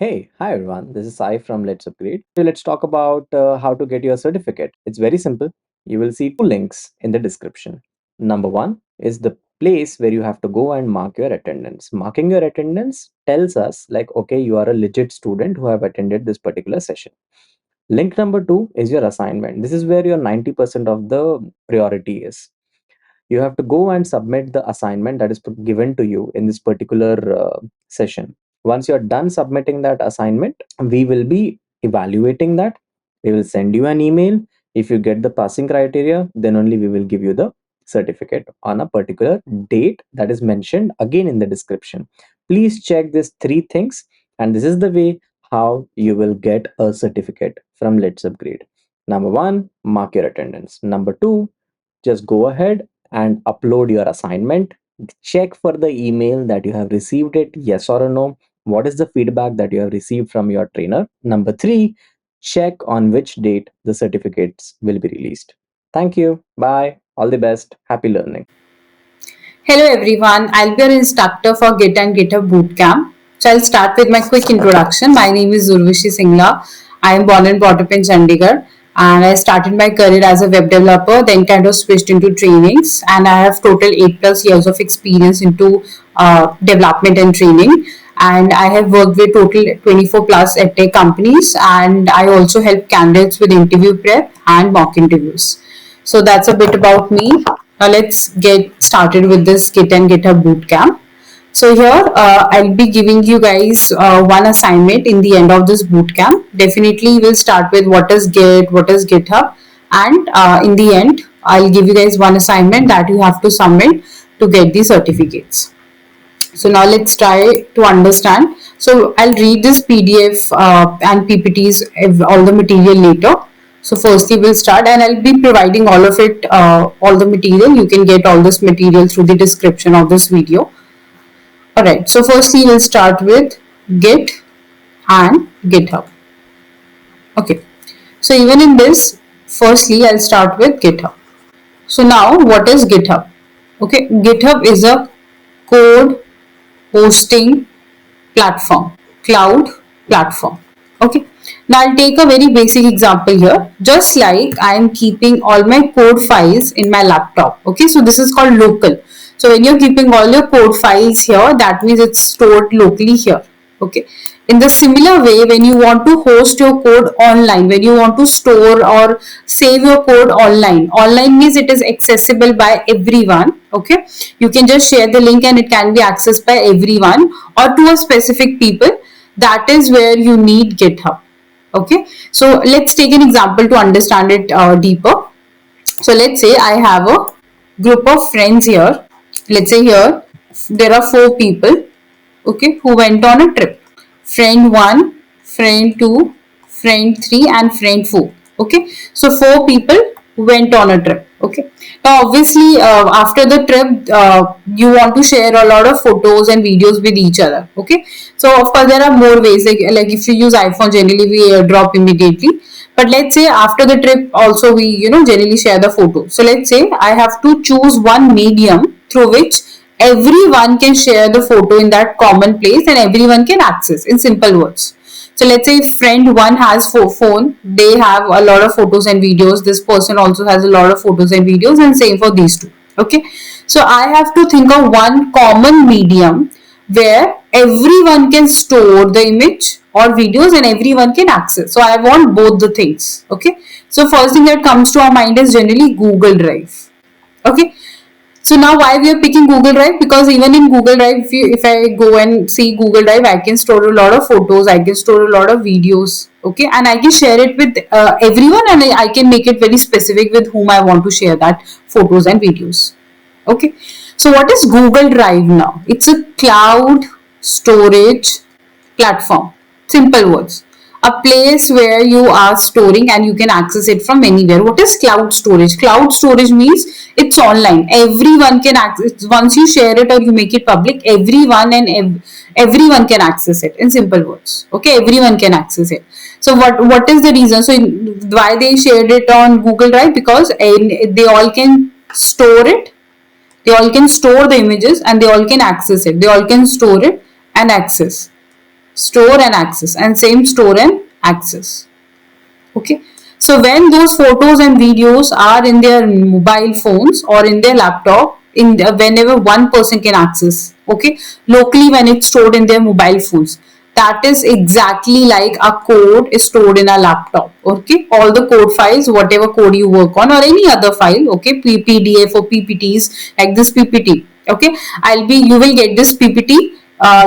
Hi everyone. This is Sai from Let's Upgrade. So let's talk about how to get your certificate. It's very simple. You will see two links in the description. Number one is the place where you have to go and mark your attendance. Marking your attendance tells us like, okay, you are a legit student who have attended this particular session. Link number two is your assignment. This is where your 90% of the priority is. You have to go and submit the assignment that is given to you in this particular session. Once you're done submitting that assignment, we will be evaluating that. We will send you an email. If you get the passing criteria, then only we will give you the certificate on a particular date that is mentioned again in the description. Please check these three things, and this is the way how you will get a certificate from Let's Upgrade. Number one, mark your attendance. Number two, just go ahead and upload your assignment. Check for the email that you have received it, yes or no. What is the feedback that you have received from your trainer? Number three, check on which date the certificates will be released. Thank you. Bye. All the best. Happy learning. Hello everyone, I'll be your instructor for Git and GitHub Bootcamp. So I'll start with my quick introduction. My name is Urvashi Singla. I am born and brought up in Chandigarh, and I started my career as a web developer, then kind of switched into trainings, and I have total 8 plus years of experience into development and training. And I have worked with total 24 plus edtech companies, and I also help candidates with interview prep and mock interviews. So that's a bit about me. Now let's get started with this Git and GitHub Bootcamp. So here I'll be giving you guys one assignment in the end of this bootcamp. Definitely we'll start with what is Git, what is GitHub, and in the end I'll give you guys one assignment that you have to submit to get the certificates. So now let's try to understand. So I'll read this PDF and PPTs, all the material later. So firstly we'll start, and I'll be providing all of it, all the material. You can get all this material through the description of this video. Alright, so firstly we'll start with Git and GitHub. Okay, so even in this, firstly I'll start with GitHub. So now what is GitHub? Okay, GitHub is a code hosting platform, cloud platform. Okay, now I'll take a very basic example here. Just like I am keeping all my code files in my laptop. Okay, so this is called local. So when you're keeping all your code files here, that means it's stored locally here. Okay, in the similar way, when you want to host your code online, when you want to store or save your code online means it is accessible by everyone. Okay, you can just share the link and it can be accessed by everyone or to a specific people. That is where you need GitHub. Okay, so let's take an example to understand it deeper. So let's say I have a group of friends here. Let's say here there are 4 people, okay, who went on a trip. Friend 1, friend 2, friend 3, and friend 4. Okay, so 4 people went on a trip. Okay, now obviously after the trip you want to share a lot of photos and videos with each other. Okay, so of course there are more ways, like if you use iPhone, generally we drop immediately. But let's say after the trip also we generally share the photo. So let's say I have to choose one medium through which everyone can share the photo in that common place and everyone can access, in simple words. So let's say if friend 1 has phone, they have a lot of photos and videos. This person also has a lot of photos and videos, and same for these two. Okay, so I have to think of one common medium where everyone can store the image or videos and everyone can access. So I want both the things. Okay, so first thing that comes to our mind is generally Google Drive. Okay, so now why we are picking Google Drive? Because even in Google Drive, if I go and see Google Drive, I can store a lot of photos, I can store a lot of videos, okay, and I can share it with everyone, and I can make it very specific with whom I want to share that photos and videos. Okay, so what is Google Drive now? It's a cloud storage platform. Simple words. A place where you are storing and you can access it from anywhere. What is cloud storage? Cloud storage means it's online. Everyone can access. Once you share it or you make it public, everyone can access it. In simple words, okay, everyone can access it. So what is the reason? So why they shared it on Google Drive? Because they all can store it, they all can store the images, and they all can access it, they all can store it and access. store and access, and same store and access. Okay, so when those photos and videos are in their mobile phones or in their laptop, whenever one person can access, okay, locally when it's stored in their mobile phones, that is exactly like a code is stored in a laptop. Okay, all the code files, whatever code you work on or any other file, okay, PDF or PPTs like this PPT, okay, you will get this PPT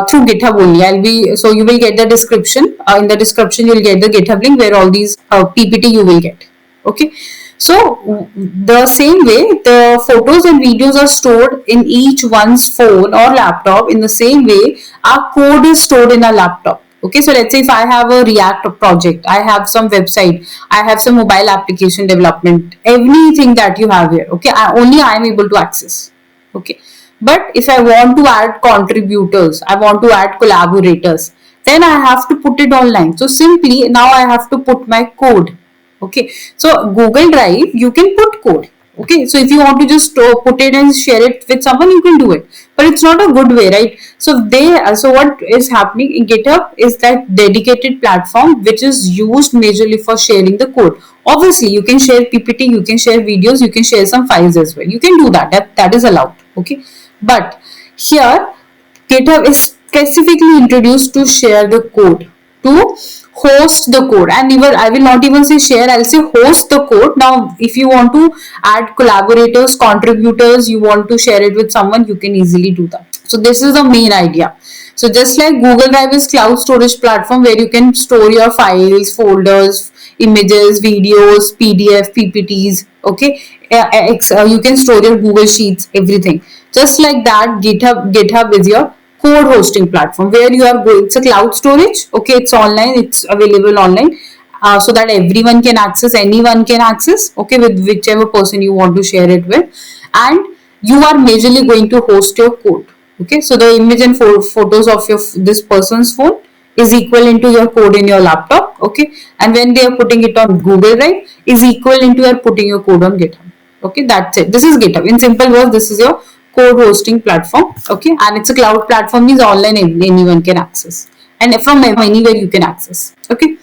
through GitHub only. So you will get the description. In the description, you'll get the GitHub link where all these PPT you will get. Okay. So the same way, the photos and videos are stored in each one's phone or laptop. In the same way, our code is stored in a laptop. Okay, so let's say if I have a React project, I have some website, I have some mobile application development, everything that you have here. Okay, only I am able to access. Okay, but if I want to add contributors, I want to add collaborators, then I have to put it online. So simply now I have to put my code. Okay, so Google Drive, you can put code. Okay, so if you want to just put it and share it with someone, you can do it, but it's not a good way, right? So what is happening in GitHub is that dedicated platform which is used majorly for sharing the code. Obviously, you can share PPT, you can share videos, you can share some files as well. You can do that. That is allowed. Okay, but here GitHub is specifically introduced to share the code, to host the code, and even I will not even say share, I'll say host the code. Now if you want to add collaborators, contributors, you want to share it with someone, you can easily do that. So this is the main idea. So just like Google Drive is cloud storage platform where you can store your files, folders, images, videos, PDF, PPTs, okay, you can store your Google Sheets, everything. Just like that, GitHub is your code hosting platform where you are going. It's a cloud storage. Okay, it's online. It's available online, so that everyone can access. Anyone can access. Okay, with whichever person you want to share it with, and you are majorly going to host your code. Okay, so the image and photos of this person's phone is equal into your code in your laptop. Okay, and when they are putting it on Google Drive is equal into your putting your code on GitHub. Okay, that's it. This is GitHub. In simple words, this is your code hosting platform. Okay, and it's a cloud platform, means online, anyone can access, and from anywhere you can access. Okay,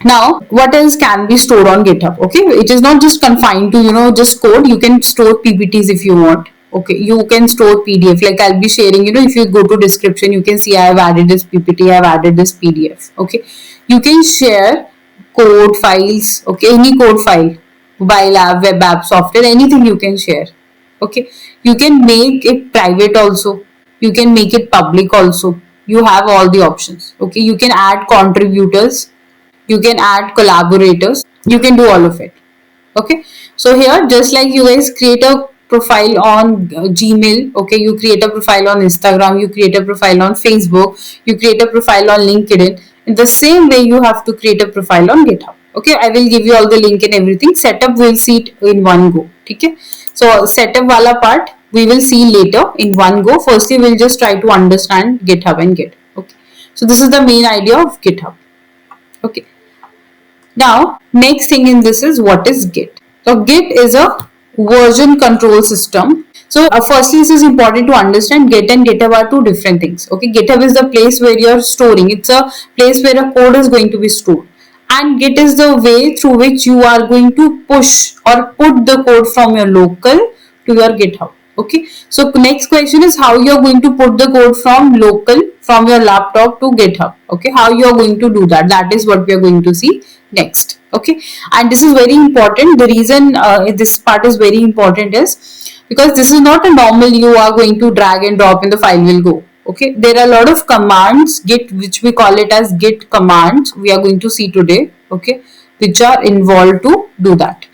now what else can be stored on GitHub? Okay, it is not just confined to just code. You can store PPTs if you want. Okay, you can store PDF, like I'll be sharing. If you go to description, you can see I have added this PPT, I have added this PDF. Okay, you can share code files. Okay, any code file, mobile app, web app, software, anything you can share. Okay, you can make it private also, you can make it public also. You have all the options. Okay, you can add contributors, you can add collaborators, you can do all of it. Okay, so here, just like you guys create a profile on Gmail, okay, you create a profile on Instagram, you create a profile on Facebook, you create a profile on LinkedIn, in the same way you have to create a profile on GitHub. Okay, I will give you all the link and everything. Setup, we'll see it in one go. Okay, so setup wala part we will see later in one go. Firstly, we'll just try to understand GitHub and Git. Okay, so this is the main idea of GitHub. Okay, now next thing in this is, what is Git? So Git is a version control system. So firstly, this is important to understand. Git and GitHub are two different things. Okay, GitHub is the place where you're storing. It's a place where a code is going to be stored, and Git is the way through which you are going to push or put the code from your local to your GitHub. Okay, so next question is how you are going to put the code from local, from your laptop to GitHub. Okay, how you are going to do that? That is what we are going to see next. Okay, and this is very important. The reason this part is very important is because this is not a normal you are going to drag and drop and the file will go. Okay, there are a lot of commands, Git, which we call it as Git commands, we are going to see today. Okay, which are involved to do that.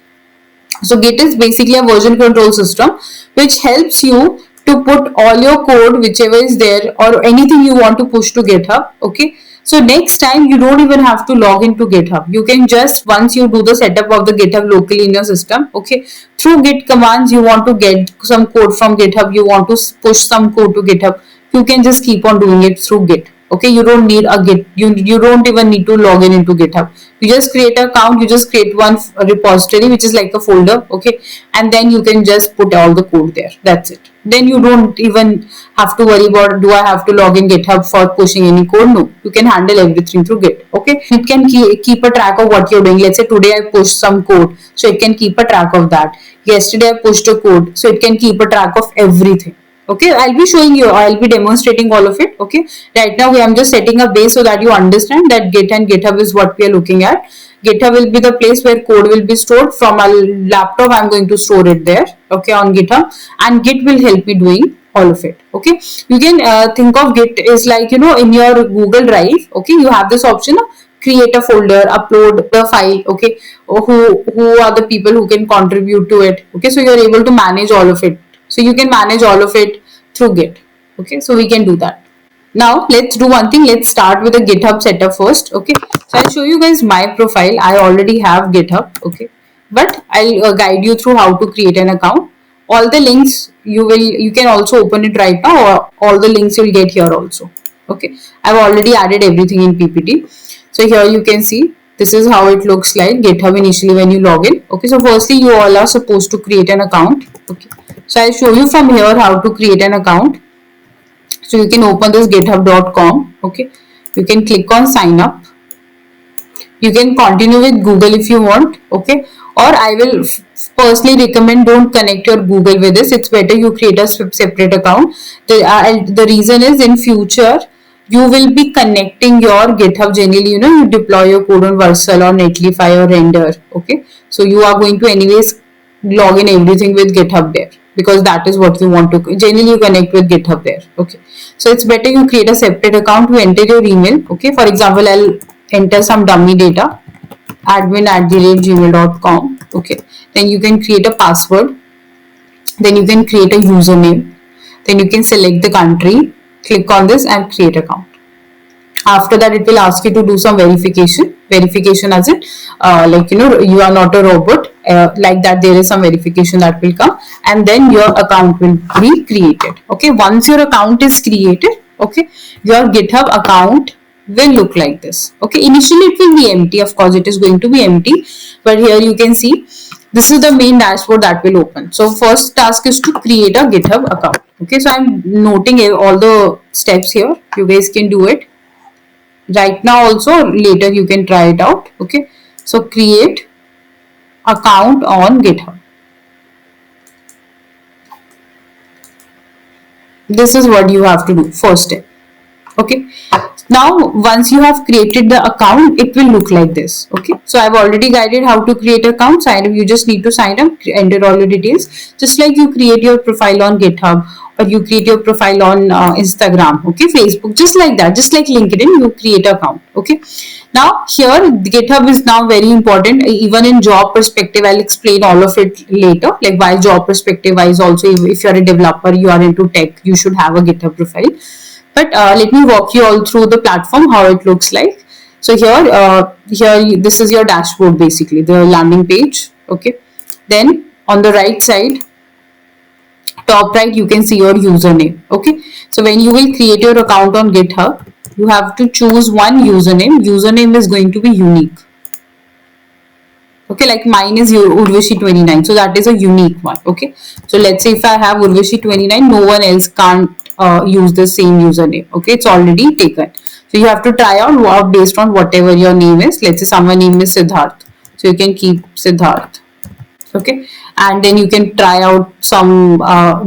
So Git is basically a version control system which helps you to put all your code, whichever is there, or anything you want to push to GitHub. Okay, so next time you don't even have to log into GitHub. You can just, once you do the setup of the GitHub locally in your system, okay, through Git commands, you want to get some code from GitHub, you want to push some code to GitHub, you can just keep on doing it through Git. Okay, you don't need a git, you don't even need to log in into GitHub. You just create an account, you just create one repository which is like a folder. Okay, and then you can just put all the code there. That's it. Then you don't even have to worry about, do I have to log in GitHub for pushing any code? No, you can handle everything through Git. Okay, it can keep a track of what you're doing. Let's say today I pushed some code, so it can keep a track of that. Yesterday I pushed a code, so it can keep a track of everything. Okay, I'll be showing you, I'll be demonstrating all of it. Okay, right now I'm just setting a base so that you understand that Git and GitHub is what we are looking at. GitHub will be the place where code will be stored. From a laptop I'm going to store it there, okay, on GitHub, and Git will help me doing all of it. Okay, you can think of Git is like, you know, in your Google Drive. Okay, you have this option of create a folder, upload the file. Okay, or who are the people who can contribute to it. Okay, so you're able to manage all of it. So you can manage all of it through Git. Okay, so we can do that. Now let's do one thing. Let's start with a GitHub setup first. Okay, so I'll show you guys my profile. I already have GitHub. Okay, but I'll guide you through how to create an account. All the links you can also open it right now, or all the links you'll get here also. Okay, I've already added everything in PPT. So here you can see this is how it looks like GitHub initially when you log in. Okay, so firstly you all are supposed to create an account. Okay, so I'll show you from here how to create an account. So you can open this github.com. Okay, you can click on sign up. You can continue with Google if you want. Okay, or I will personally recommend don't connect your Google with this. It's better you create a separate account. The reason is in future you will be connecting your GitHub generally. You know, you deploy your code on Vercel or Netlify or Render. Okay, so you are going to anyways log in everything with GitHub there, because that is what you want to generally you connect with GitHub there. Okay, so it's better you create a separate account. You enter your email. Okay, for example, I'll enter some dummy data, admin@gmail.com. Okay, then you can create a password, then you can create a username, then you can select the country, click on this and create account. After that it will ask you to do some verification as it like, you know, you are not a robot, like that there is some verification that will come, and then your account will be created. Okay, once your account is created, okay, your GitHub account will look like this. Okay, initially it will be empty, of course it is going to be empty, but here you can see this is the main dashboard that will open. So first task is to create a GitHub account. Okay, so I'm noting all the steps here, you guys can do it right now also, later you can try it out. Okay, so create account on GitHub. This is what you have to do, first step. Okay, now once you have created the account, it will look like this. Okay, so I've already guided how to create account. Sign up, you just need to sign up, enter all your details, just like you create your profile on GitHub or you create your profile on Instagram, okay, Facebook, just like that, just like LinkedIn, you create an account. Okay, now here GitHub is now very important, even in job perspective. I'll explain all of it later, like why job perspective wise also, if you're a developer, you are into tech, you should have a GitHub profile. But let me walk you all through the platform, how it looks like. So here this is your dashboard, basically the landing page. Okay, then on the right side, top right, you can see your username. Okay, so when you will create your account on GitHub, you have to choose one username is going to be unique. Okay, like mine is Urvashi29, so that is a unique one. Okay, so let's say if I have Urvashi29, no one else can't use the same username. Okay, it's already taken, so you have to try out based on whatever your name is. Let's say someone name is Siddharth, so you can keep Siddharth. Okay, and then you can try out some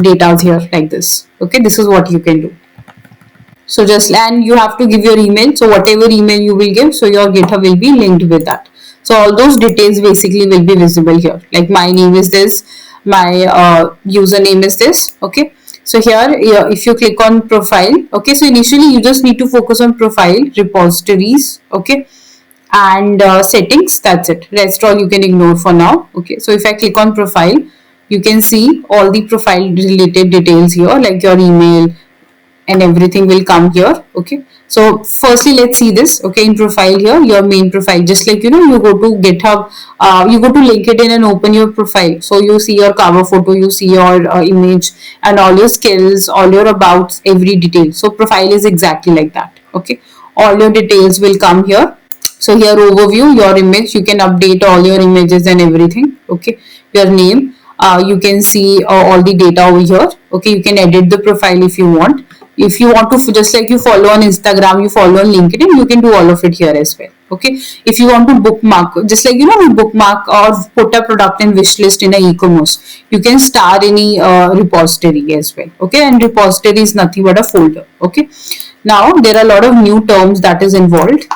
data here like this. Okay, this is what you can do. So just, and you have to give your email, so whatever email you will give, so your GitHub will be linked with that. So all those details basically will be visible here, like my name is this, my username is this. Okay, so here if you click on profile, okay, so initially you just need to focus on profile, repositories, okay, and settings. That's it, rest all you can ignore for now. Okay, so if I click on profile, you can see all the profile related details here, like your email and everything will come here. Okay, so firstly let's see this. Okay, in profile here, your main profile, just like, you know, you go to GitHub, you go to LinkedIn and open your profile, so you see your cover photo, you see your image and all your skills, all your abouts, every detail. So profile is exactly like that. Okay, all your details will come here. So here overview, your image, you can update all your images and everything. Okay, your name, you can see all the data over here. Okay, you can edit the profile if you want. If you want to, just like you follow on Instagram, you follow on LinkedIn, you can do all of it here as well. Okay, if you want to bookmark, just like we bookmark or put a product in wish list in a e-commerce, you can star any repository as well. Okay, and repository is nothing but a folder. Okay, now there are a lot of new terms that is involved.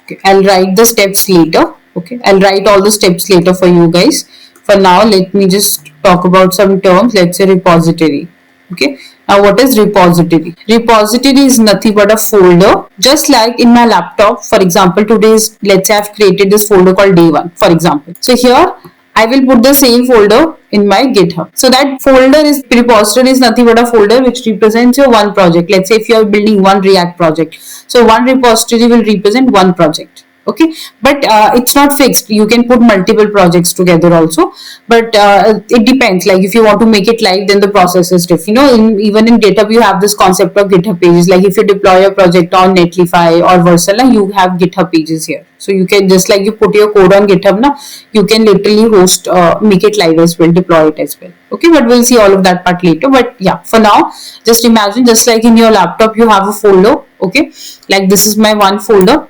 Okay, I'll write the steps later. Okay, I'll write all the steps later for you guys. For now, let me just talk about some terms. Let's say repository. Okay, now what is repository? Repository is nothing but a folder. Just like in my laptop, for example, today's, let's say I've created this folder called day one, for example. So here I will put the same folder in my GitHub. So that folder is repository is nothing but a folder which represents your one project. Let's say if you are building one React project, so one repository will represent one project. Okay, but it's not fixed. You can put multiple projects together also, but it depends. Like if you want to make it live, then the process is different. Even in GitHub, you have this concept of GitHub pages. Like if you deploy a project on Netlify or Versala, you have GitHub pages here. So you can, just like you put your code on GitHub now, you can literally host, make it live as well, deploy it as well. Okay, but we'll see all of that part later. But yeah, for now, just imagine, just like in your laptop, you have a folder. Okay, like this is my one folder.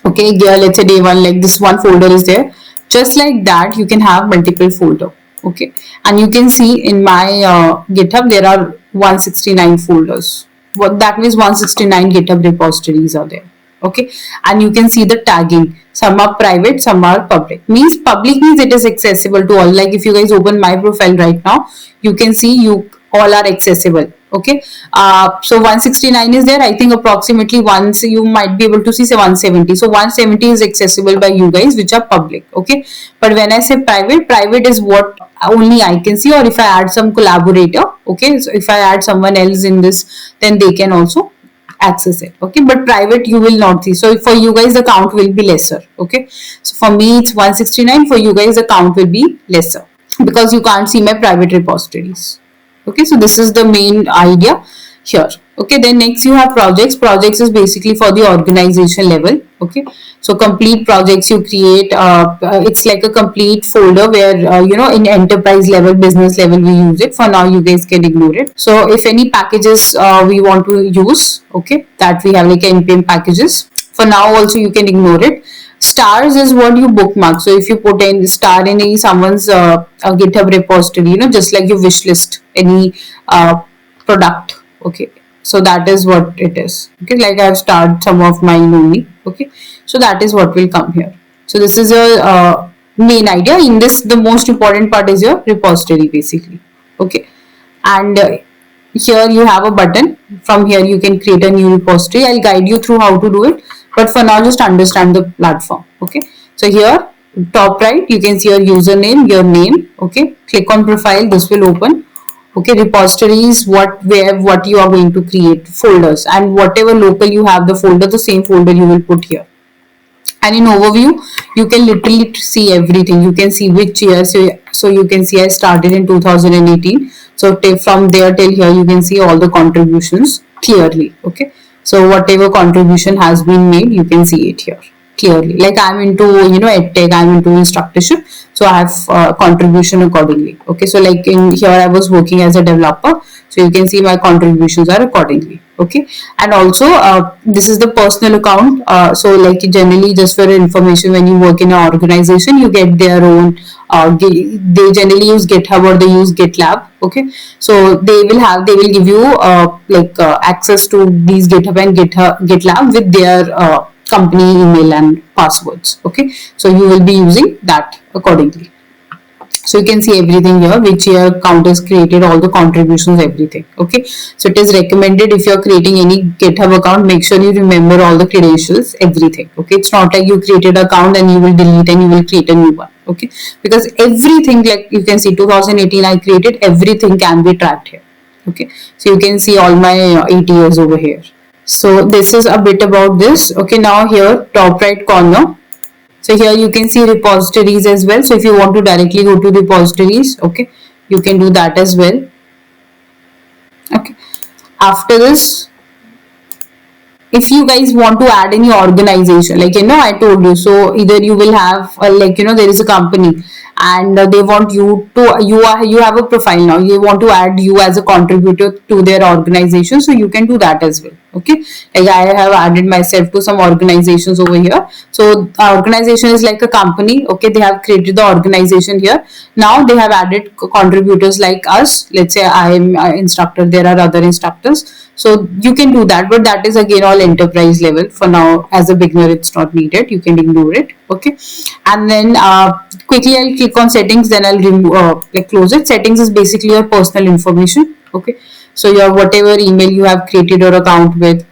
Okay, yeah, let's say day one, like this one folder is there. Just like that, you can have multiple folder. Okay, and you can see in my GitHub there are 169 folders. What that means, 169 GitHub repositories are there. Okay, and you can see the tagging. Some are private, some are public. Means public means it is accessible to all. Like if you guys open my profile right now, you can see you all are accessible. Okay, so 169 is there. I think approximately once you might be able to see say 170. So 170 is accessible by you guys, which are public. Okay, but when I say private, private is what only I can see, or if I add some collaborator. Okay, so if I add someone else in this, then they can also access it. Okay, but private you will not see. So for you guys the count will be lesser. Okay, so for me it's 169. For you guys the count will be lesser because you can't see my private repositories. Okay, so this is the main idea here. Okay, then next you have projects. Projects is basically for the organization level. Okay, so complete projects you create, it's like a complete folder where in enterprise level, business level we use it. For now you guys can ignore it. So if any packages we want to use, okay, that we have like npm packages, for now also you can ignore it. Stars is what you bookmark. So if you put in star in any someone's GitHub repository, just like you wish list any product. Okay, so that is what it is. Okay, like I have starred some of mine only. Okay, so that is what will come here. So this is a main idea. In this, the most important part is your repository basically. Okay, and here you have a button. From here you can create a new repository. I'll guide you through how to do it, but for now just understand the platform. Okay, so here top right you can see your username, your name. Okay, click on profile, this will open. Okay, repositories, what you are going to create, folders, and whatever local you have the folder, the same folder you will put here. And in overview you can literally see everything. You can see which year. So you can see I started in 2018. So from there till here you can see all the contributions clearly. Okay, so whatever contribution has been made, you can see it here clearly. Like I'm into edtech, I'm into instructorship, so I have contribution accordingly. Okay, so like in here I was working as a developer, so you can see my contributions are accordingly. Okay, and also this is the personal account. So like generally, just for information, when you work in an organization, you get their own they generally use GitHub or they use GitLab. Okay, so they will give you access to these GitHub and GitLab with their company email and passwords. Okay, so you will be using that accordingly. So you can see everything here, which year account is created, all the contributions, everything. Okay, so it is recommended if you are creating any GitHub account, make sure you remember all the credentials, everything. Okay, it's not like you created an account and you will delete and you will create a new one. Okay, because everything, like you can see 2018 I created, everything can be tracked here. Okay, so you can see all my 8 years over here. So this is a bit about this. Okay, now here top right corner, so here you can see repositories as well. So if you want to directly go to repositories, okay, you can do that as well. Okay, after this if you guys want to add any organization, like I told you, so either you will have like there is a company, and they want you to, you have a profile now, you want to add you as a contributor to their organization, so you can do that as well. Okay, like I have added myself to some organizations over here. So our organization is like a company. Okay, they have created the organization here. Now they have added contributors like us. Let's say I am an instructor, there are other instructors, so you can do that, but that is again all enterprise level. For now, as a beginner, it's not needed, you can ignore it. Okay, and then quickly I'll click on settings, then I'll remove like close it. Settings is basically your personal information. Okay, so your whatever email you have created your account with,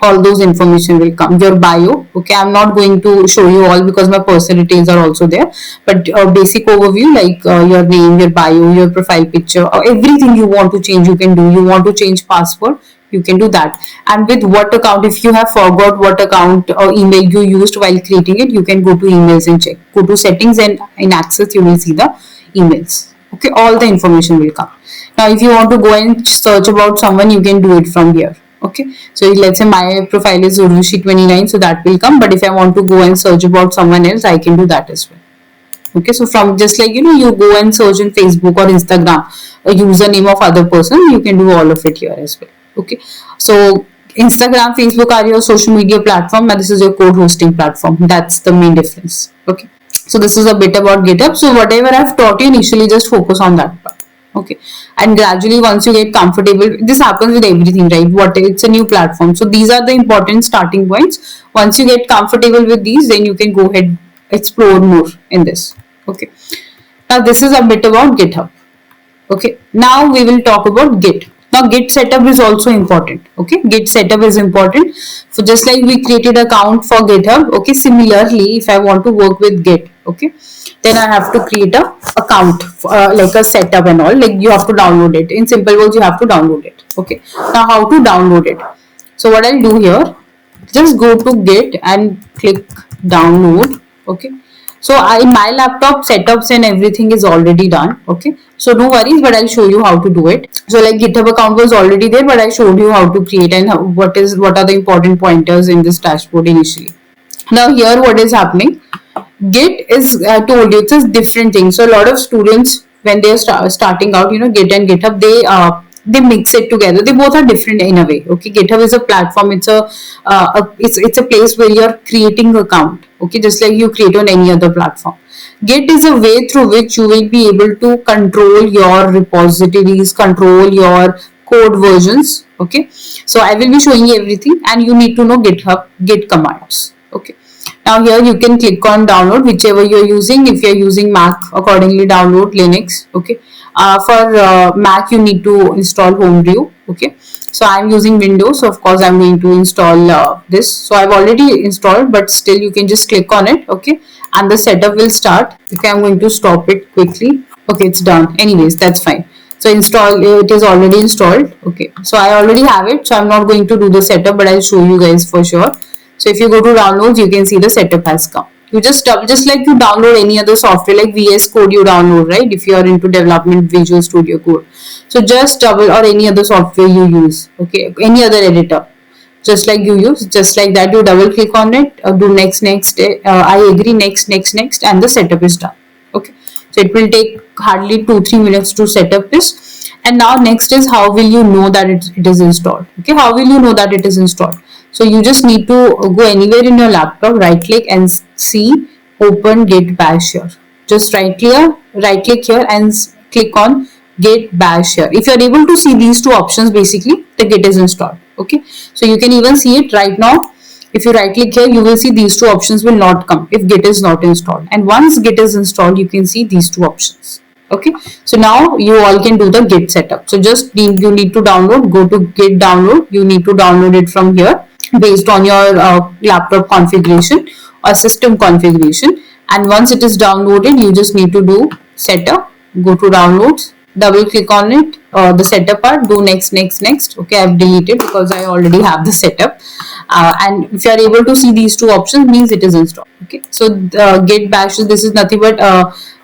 all those information will come. Your bio. Okay, I'm not going to show you all because my personal details are also there, but basic overview, like your name, your bio, your profile picture, or everything you want to change, you can do. You want to change password, you can do that. And with what account, if you have forgot what account or email you used while creating it, you can go to emails and check. Go to settings, and in access you will see the emails. Okay, all the information will come. Now if you want to go and search about someone, you can do it from here. Okay, so let's say my profile is Urvashi29, so that will come. But if I want to go and search about someone else, I can do that as well. Okay, so from just like you go and search in Facebook or Instagram a username of other person, you can do all of it here as well. Okay, so Instagram, Facebook are your social media platform, and this is your code hosting platform. That's the main difference. Okay, so this is a bit about GitHub. So whatever I've taught you initially, just focus on that part. Okay, and gradually once you get comfortable, this happens with everything, right? What, it's a new platform, so these are the important starting points. Once you get comfortable with these, then you can go ahead, explore more in this. Okay, now this is a bit about GitHub. Okay, now we will talk about Git. Now Git setup is also important. Okay, Git setup is important. So just like we created account for GitHub, okay, similarly if I want to work with Git, okay, then I have to create a account, like a setup and all. Like you have to download it. In simple words, you have to download it. Okay, now how to download it? So what I'll do here, just go to Git and click download. Okay, so in my laptop, setups and everything is already done. Okay, so no worries, but I'll show you how to do it. So like GitHub account was already there, but I showed you how to create and what are the important pointers in this dashboard initially. Now here what is happening, Git is, I told you, it's a different thing. So a lot of students, when they are starting out, Git and GitHub, they mix it together. They both are different in a way. Okay, GitHub is a platform. It's a place where you're creating account. Okay, just like you create on any other platform. Git is a way through which you will be able to control your repositories, control your code versions. Okay, so I will be showing you everything, and you need to know GitHub Git commands. Okay, now here you can click on download whichever you're using. If you're using Mac, accordingly download Linux. Okay, for Mac you need to install Homebrew. Okay, so I'm using Windows, so of course I'm going to install this. So I've already installed, but still you can just click on it. Okay, and the setup will start. Okay, I'm going to stop it quickly. Okay, it's done. Anyways, that's fine. So install, it is already installed. Okay, so I already have it, so I'm not going to do the setup, but I'll show you guys for sure. So if you go to downloads, you can see the setup has come. You just like you download any other software, like VS Code you download, right? If you are into development, Visual Studio Code. So just double, or any other software you use. Okay, any other editor, just like you use, just like that you double click on it, do next, I agree, next, and the setup is done. Okay, so it will take hardly 2-3 minutes to set up this. And now next is, how will you know that it is installed? Okay, how will you know that it is installed? So you just need to go anywhere in your laptop, right click and see open Git bash here. Just right click here and click on Git bash here. If you are able to see these two options, basically the Git is installed. Okay, so you can even see it right now. If you right click here, you will see these two options will not come if Git is not installed. And once Git is installed, you can see these two options. Okay, so now you all can do the Git setup. So just you need to download, go to Git download. You need to download it from here based on your laptop configuration or system configuration. And once it is downloaded, you just need to do setup, go to downloads, double click on it, the setup part, do next. Okay, I've deleted because I already have the setup. And if you are able to see these two options, means it is installed. Okay, so Git bash, this is nothing but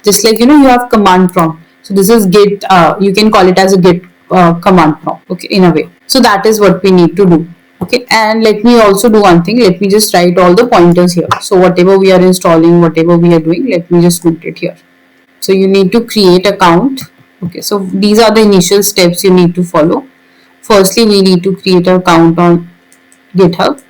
just like you have command prompt. So this is Git, you can call it as a Git command prompt. Okay, in a way. So that is what we need to do. Okay, and let me also do one thing. Let me just write all the pointers here. So whatever we are installing, whatever we are doing, let me just note it here. So you need to create account. Okay, so these are the initial steps you need to follow. Firstly, we need to create an account on GitHub.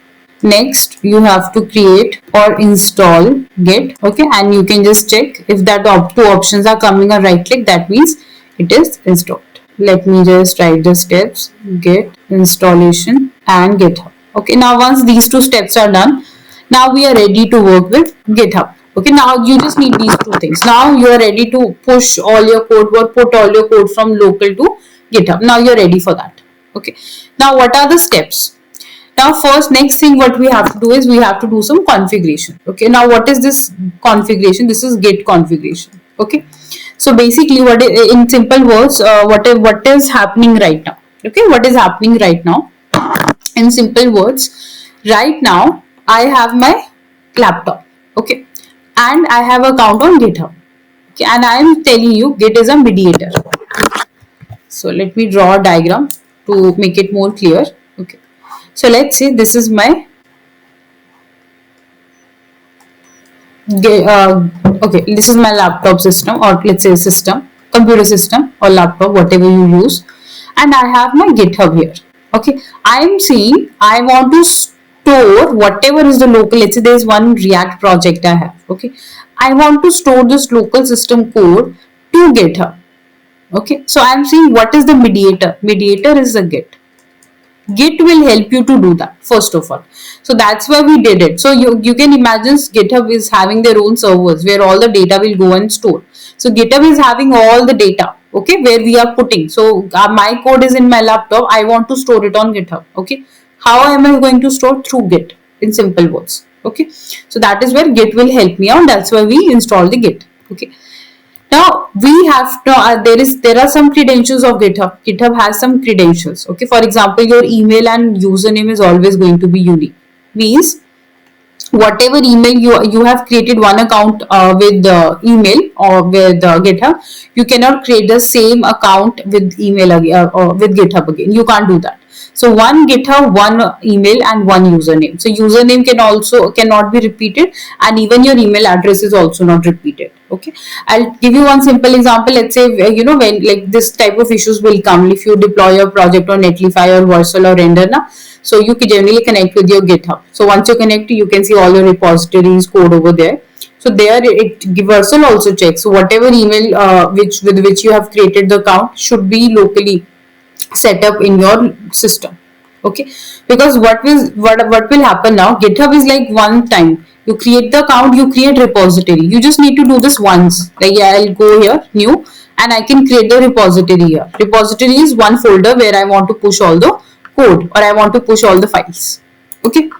Next, you have to create or install Git. Okay, and you can just check if that two options are coming, a right click, that means it is installed. Let me just write the steps: Git installation and GitHub. Okay, now once these two steps are done, now we are ready to work with GitHub. Okay, now you just need these two things. Now you are ready to push all your code or put all your code from local to GitHub. Now you're ready for that. Okay, now what are the steps? Now first, next thing what we have to do is we have to do some configuration. Okay, now what is this configuration? This is Git configuration. Okay, so basically what in simple words, what is happening right now? Okay, what is happening right now? In simple words, right now I have my laptop. Okay, and I have account on GitHub. Okay, and I am telling you Git is a mediator. So let me draw a diagram to make it more clear. Okay, so let's say this is my okay, this is my laptop system, or let's say system, computer system or laptop, whatever you use, and I have my GitHub here. Okay, I'm saying I want to store whatever is the local, let's say there's one React project I have. Okay, I want to store this local system code to GitHub. Okay, so I'm saying what is the mediator? Mediator is the Git. Git will help you to do that, first of all. So that's why we did it. So you can imagine GitHub is having their own servers where all the data will go and store. So GitHub is having all the data, okay, where we are putting. So my code is in my laptop. I want to store it on GitHub. Okay, how am I going to store? Through Git, in simple words. Okay, so that is where Git will help me out. That's why we install the Git. Okay, now we have to there are some credentials of GitHub. GitHub has some credentials. Okay, for example, your email and username is always going to be unique. Means whatever email you have created one account with email or with GitHub, you cannot create the same account with email again or with GitHub again. You can't do that. So one GitHub, one email, and one username. So username cannot be repeated, and even your email address is also not repeated. Okay, I'll give you one simple example. Let's say when like this type of issues will come if you deploy your project on Netlify or Vercel or Render now. So you can generally connect with your GitHub. So once you connect, you can see all your repositories code over there. So there Vercel also checks. So whatever email with which you have created the account should be locally set up in your system. Okay, because what will happen now? GitHub is like one time you create the account, you create repository. You just need to do this once. Like yeah, I'll go here new and I can create the repository here. Repository is one folder where I want to push all the code or I want to push all the files. Okay,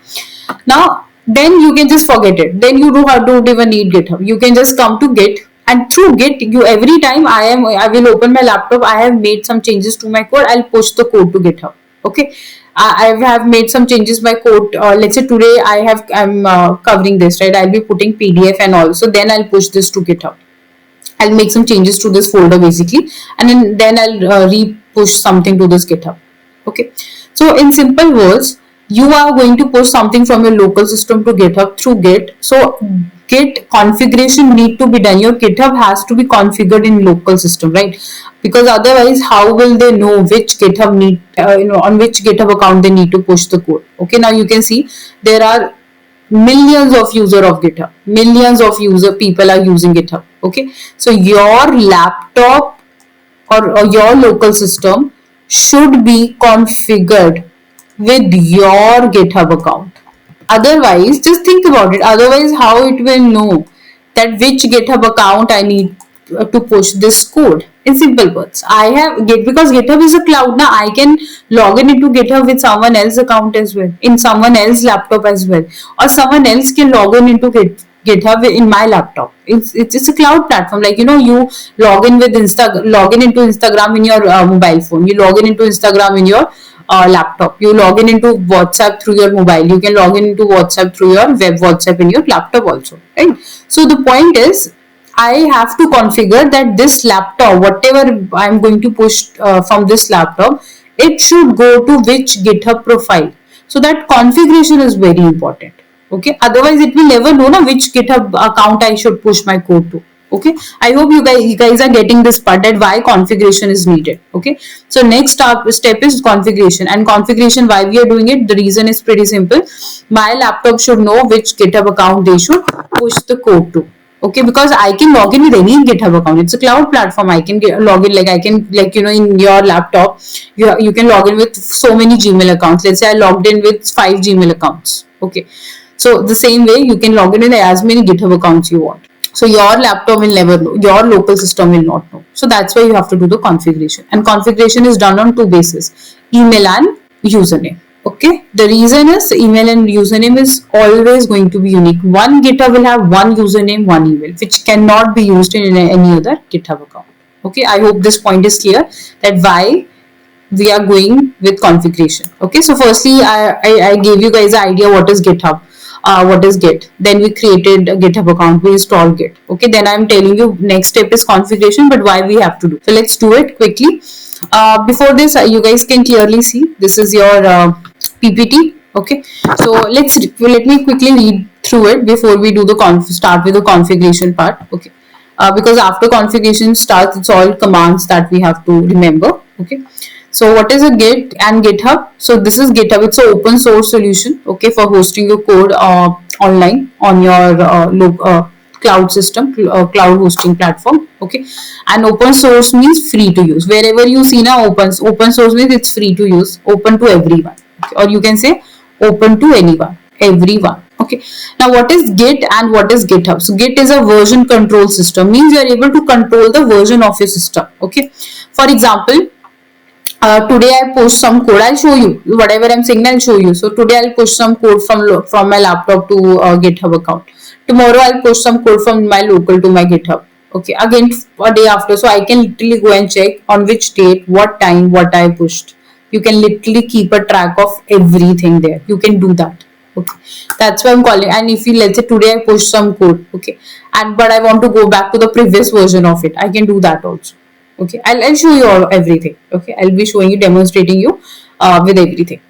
now then you can just forget it. Then you don't even need GitHub. You can just come to Git, and through Git, you every time I will open my laptop. I have made some changes to my code. I'll push the code to GitHub. Okay, I have made some changes my code. Let's say today I'm covering this, right. I'll be putting PDF and all. So then I'll push this to GitHub. I'll make some changes to this folder basically, and then I'll re-push something to this GitHub. Okay, so in simple words, you are going to push something from your local system to GitHub through Git. So Git configuration need to be done. Your GitHub has to be configured in local system, right? Because otherwise, how will they know which GitHub on which GitHub account they need to push the code? Okay, now you can see there are millions of user of GitHub. Millions of people are using GitHub. Okay, so your laptop or your local system should be configured with your GitHub account. Otherwise, just think about it. Otherwise, how it will know that which GitHub account I need to push this code? In simple words, I have Git because GitHub is a cloud. Now I can log into GitHub with someone else's account as well, in someone else's laptop as well, or someone else can log into GitHub in my laptop. It's a cloud platform. Like you log in with log in into Instagram in your mobile phone. You log in into Instagram in your laptop. You log in into WhatsApp through your mobile. You can log in into WhatsApp through your web WhatsApp in your laptop also, right? So the point is, I have to configure that this laptop, whatever I'm going to push from this laptop, it should go to which GitHub profile. So that configuration is very important. Okay, otherwise it will never know na which GitHub account I should push my code to. Okay, I hope you guys are getting this part, that why configuration is needed. Okay, so next step is configuration. And configuration, why we are doing it, the reason is pretty simple. My laptop should know which GitHub account they should push the code to. Okay, because I can log in with any GitHub account. It's a cloud platform. I can log in, like I can, like, in your laptop you can log in with so many Gmail accounts. Let's say I logged in with 5 Gmail accounts. Okay, so the same way you can log in with as many GitHub accounts you want. So your laptop will never know, your local system will not know. So that's why you have to do the configuration. And configuration is done on two bases: email and username. Okay, the reason is email and username is always going to be unique. One GitHub will have one username, one email, which cannot be used in any other GitHub account. Okay, I hope this point is clear, that why we are going with configuration. Okay, so firstly I gave you guys an idea what is GitHub, what is Git. Then we created a GitHub account, we installed Git. Okay, then I'm telling you next step is configuration, but why we have to do. So let's do it quickly. Before this, you guys can clearly see this is your PPT. Okay, so let me quickly read through it before we do the start with the configuration part. Okay, because after configuration starts, it's all commands that we have to remember. Okay, so what is a Git and GitHub? So this is GitHub. It's an open source solution. Okay, for hosting your code online on your cloud system, cloud hosting platform. Okay, and open source means free to use. Wherever you see now open source means it's free to use, open to everyone. Okay? Or you can say open to anyone, everyone. Okay, now what is Git and what is GitHub? So Git is a version control system, means you are able to control the version of your system. Okay, for example, today I push some code. I'll show you whatever I'm saying. I'll show you. So today I'll push some code from my laptop to GitHub account. Tomorrow I'll push some code from my local to my GitHub. Okay, again a day after. So I can literally go and check on which date, what time, what I pushed. You can literally keep a track of everything there. You can do that. Okay, that's why I'm calling. And if you, let's say today I push some code, okay, and but I want to go back to the previous version of it, I can do that also. Okay, I'll show you all everything. Okay, I'll be showing you, demonstrating you with everything.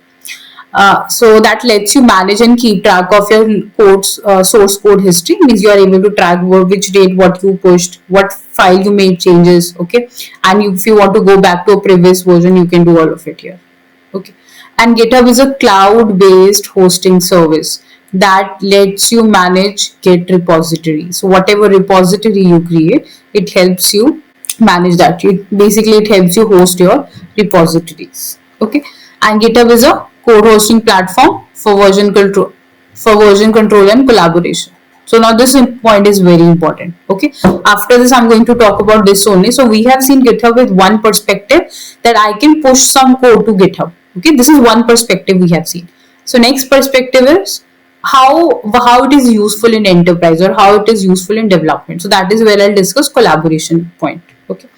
So that lets you manage and keep track of your code's source code history. Means you are able to track which date what you pushed, what file you made changes. Okay, and if you want to go back to a previous version, you can do all of it here. Okay, and GitHub is a cloud-based hosting service that lets you manage Git repository. So whatever repository you create, it helps you manage that. It helps you host your repositories. Okay, and GitHub is a code hosting platform for version control and collaboration. So now this point is very important. Okay, after this I'm going to talk about this only. So we have seen GitHub with one perspective, that I can push some code to GitHub. Okay, this is one perspective we have seen. So next perspective is how it is useful in enterprise, or how it is useful in development. So that is where I'll discuss collaboration point. Okay,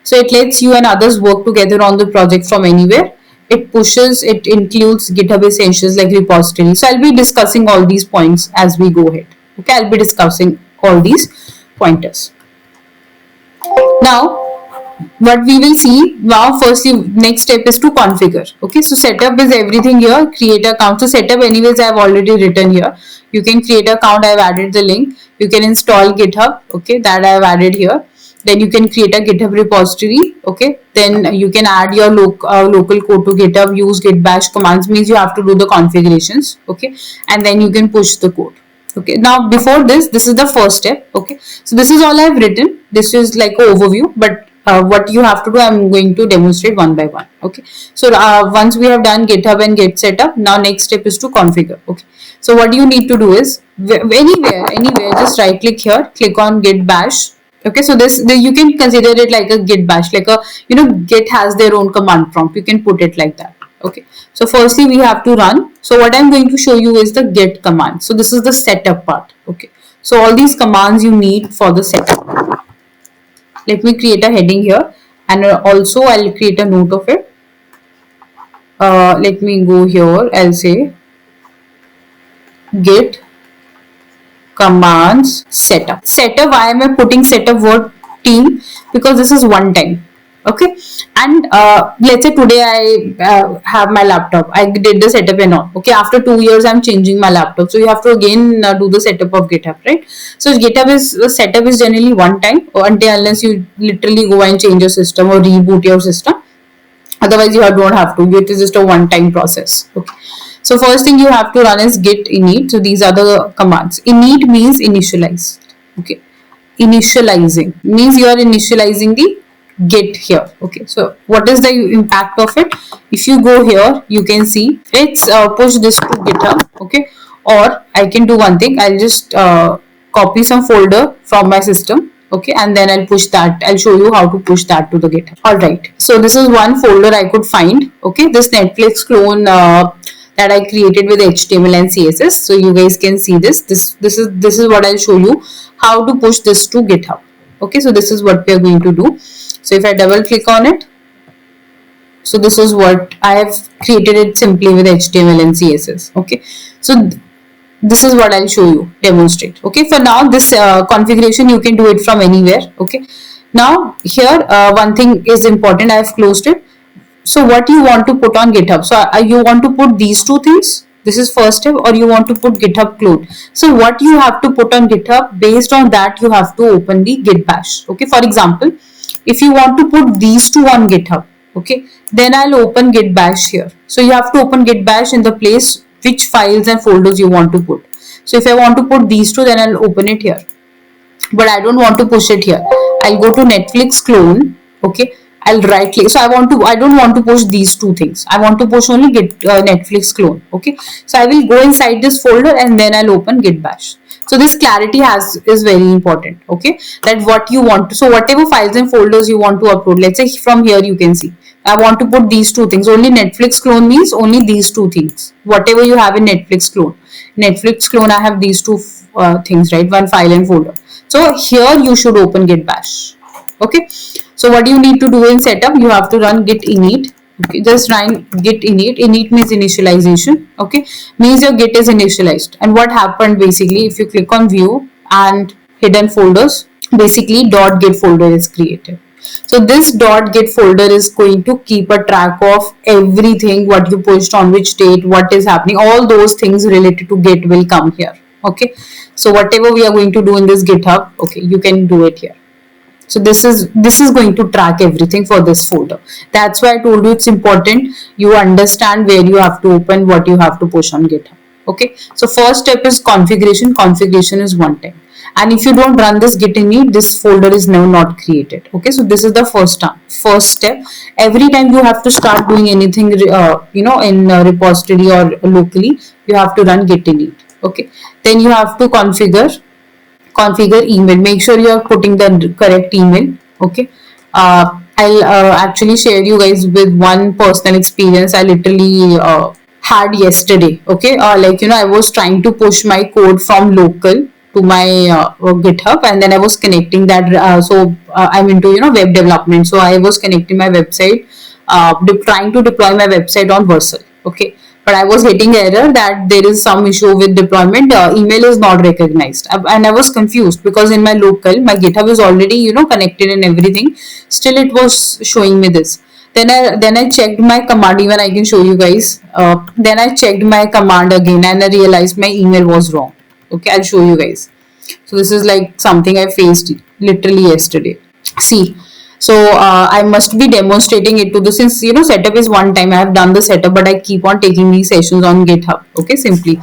so it lets you and others work together on the project from anywhere. It includes GitHub Essentials like repository. So I'll be discussing all these points as we go ahead. Okay, I'll be discussing all these pointers. Now, what we will see now, firstly, next step is to configure. Okay, so setup is everything here. Create account. So setup, anyways, I have already written here. You can create account. I have added the link. You can install GitHub. Okay, that I have added here. Then you can create a GitHub repository. Okay, then you can add your local code to GitHub. Use git bash commands, means you have to do the configurations. Okay, and then you can push the code. Okay, now before this is the first step. Okay, so this is all I have written. This is like an overview, but what you have to do, I'm going to demonstrate one by one. Okay, so once we have done GitHub and Git setup, now next step is to configure. Okay, so what you need to do is anywhere, just right click here, click on git bash. Okay, so you can consider it like a git bash, like a, Git has their own command prompt. You can put it like that. Okay, so firstly we have to run. So what I'm going to show you is the git command. So this is the setup part. Okay, so all these commands you need for the setup. Let me create a heading here, and also I'll create a note of it. Let me go here. I'll say git commands setup. Why am I putting setup word team? Because this is one time. Okay. And let's say today I have my laptop, I did the setup and all. Okay, after 2 years I'm changing my laptop, so you have to again do the setup of GitHub, right? So GitHub is the setup is generally one time, or until unless you literally go and change your system or reboot your system. Otherwise you don't have to, it is just a one time process. Okay, so first thing you have to run is git init. So these are the commands. Init means initialize. Okay, initializing means you are initializing the git here. Okay, so what is the impact of it? If you go here, you can see let's push this to GitHub. Okay, or I can do one thing, I'll just copy some folder from my system. Okay, and then I'll push that, I'll show you how to push that to the GitHub. All right, so this is one folder I could find. Okay, this Netflix clone that I created with HTML and CSS. So you guys can see this. This is what I'll show you how to push this to GitHub. Okay, so this is what we are going to do. So if I double click on it, so this is what I have created it simply with HTML and CSS. Okay, so this is what I'll show you, demonstrate. Okay, for now this configuration you can do it from anywhere. Okay, now here one thing is important, I have closed it. So what you want to put on GitHub? So you want to put these two things, this is first step, or you want to put GitHub clone. So what you have to put on GitHub, based on that you have to open the git bash. Okay, for example, if you want to put these two on GitHub, okay, then I'll open git bash here. So you have to open git bash in the place which files and folders you want to put. So if I want to put these two, then I'll open it here, but I don't want to push it here. I'll go to Netflix clone. Okay, I'll right click. So I don't want to push these two things. I want to push only git Netflix clone. Okay, so I will go inside this folder and then I'll open git bash. So this clarity is very important. Okay, that what you want to, so whatever files and folders you want to upload, let's say from here you can see I want to put these two things. Only Netflix clone means only these two things. Whatever you have in Netflix clone. Netflix clone, I have these two things, right? One file and folder. So here you should open git bash. Okay. So what you need to do in setup, you have to run git init. Okay, just run git init. Init means initialization. Okay, means your git is initialized. And what happened basically, if you click on view and hidden folders, basically .git folder is created. So this .git folder is going to keep a track of everything, what you pushed on which date, what is happening, all those things related to Git will come here. Okay, so whatever we are going to do in this GitHub, okay, you can do it here. So this is going to track everything for this folder. That's why I told you it's important you understand where you have to open, what you have to push on GitHub. Okay, so first step is configuration. Configuration is one time, and if you don't run this git init, this folder is now not created. Okay, so this is the first step. Every time you have to start doing anything in repository or locally, you have to run git init. Okay, then you have to configure email. Make sure you are putting the correct email. Okay, I'll actually share you guys with one personal experience I literally had yesterday. Okay, I was trying to push my code from local to my GitHub, and then I was connecting that. I'm into web development, so I was connecting my website, trying to deploy my website on Vercel. Okay, but I was getting error that there is some issue with deployment. Email is not recognized, and I was confused because in my local, my GitHub is already connected and everything. Still, it was showing me this. Then I checked my command. Even I can show you guys. Then I checked my command again, and I realized my email was wrong. Okay, I'll show you guys. So this is like something I faced literally yesterday. See, so I must be demonstrating it to the, since setup is one time, I have done the setup, but I keep on taking these sessions on GitHub. Okay, simply.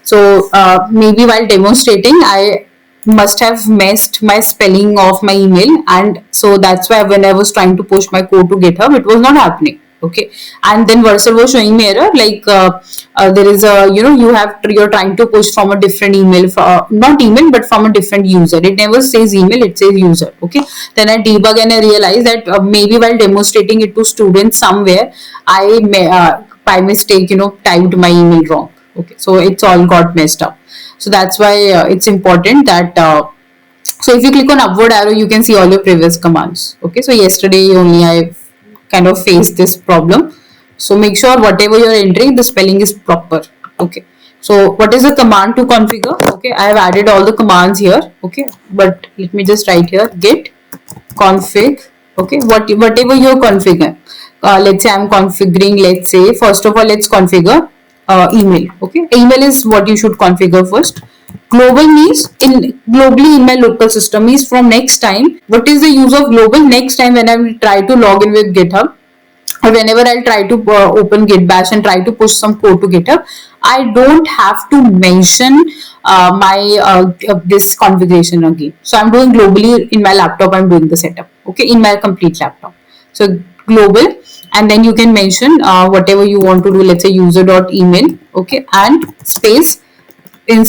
So maybe while demonstrating, I must have messed my spelling of my email, and so that's why when I was trying to push my code to GitHub, it was not happening. Okay, and then Vercel was showing me error like there is a you're trying to push from a different email, not email but from a different user. It never says email, it says user. Okay, then I debug and I realized that maybe while demonstrating it to students somewhere, I may, by mistake typed my email wrong. Okay, so it's all got messed up. So that's why it's important that so if you click on upward arrow, you can see all your previous commands. Okay, so yesterday only I kind of faced this problem. So make sure whatever you're entering, the spelling is proper. Okay, so what is the command to configure? Okay, I have added all the commands here. Okay, but let me just write here git config. Okay, whatever you're configuring. Let's say I'm configuring, let's say, first of all, let's configure email. Okay, email is what you should configure first. Global means globally in my local system means from next time. What is the use of global? Next time when I try to log in with GitHub, or whenever I'll try to open Git bash and try to push some code to GitHub, I don't have to mention my this configuration again. So I'm doing globally in my laptop. I'm doing the setup. Okay, in my complete laptop. So global, and then you can mention whatever you want to do. Let's say user.email. Okay, and space in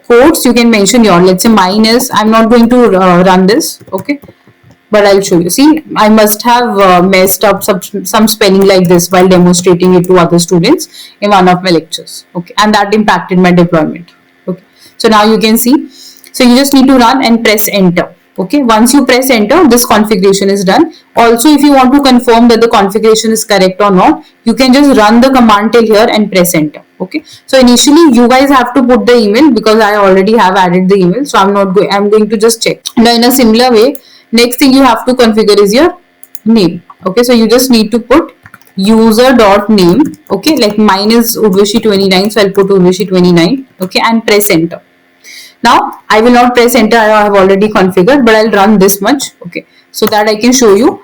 quotes you can mention your, let's say mine is, I'm not going to run this. Okay, but I'll show you. See, I must have messed up some spelling like this while demonstrating it to other students in one of my lectures. Okay, and that impacted my deployment. Okay, so now you can see. So you just need to run and press enter. Okay, once you press enter, this configuration is done. Also, if you want to confirm that the configuration is correct or not, you can just run the command till here and press enter. Okay, so initially you guys have to put the email because I already have added the email, so I'm not going, I'm going to just check. Now in a similar way, next thing you have to configure is your name. Okay, so you just need to put user.name. Okay, like mine is Urvashi29, so I'll put Urvashi29. Okay, and press enter. Now I will not press enter, I have already configured, but I'll run this much. Okay, so that I can show you.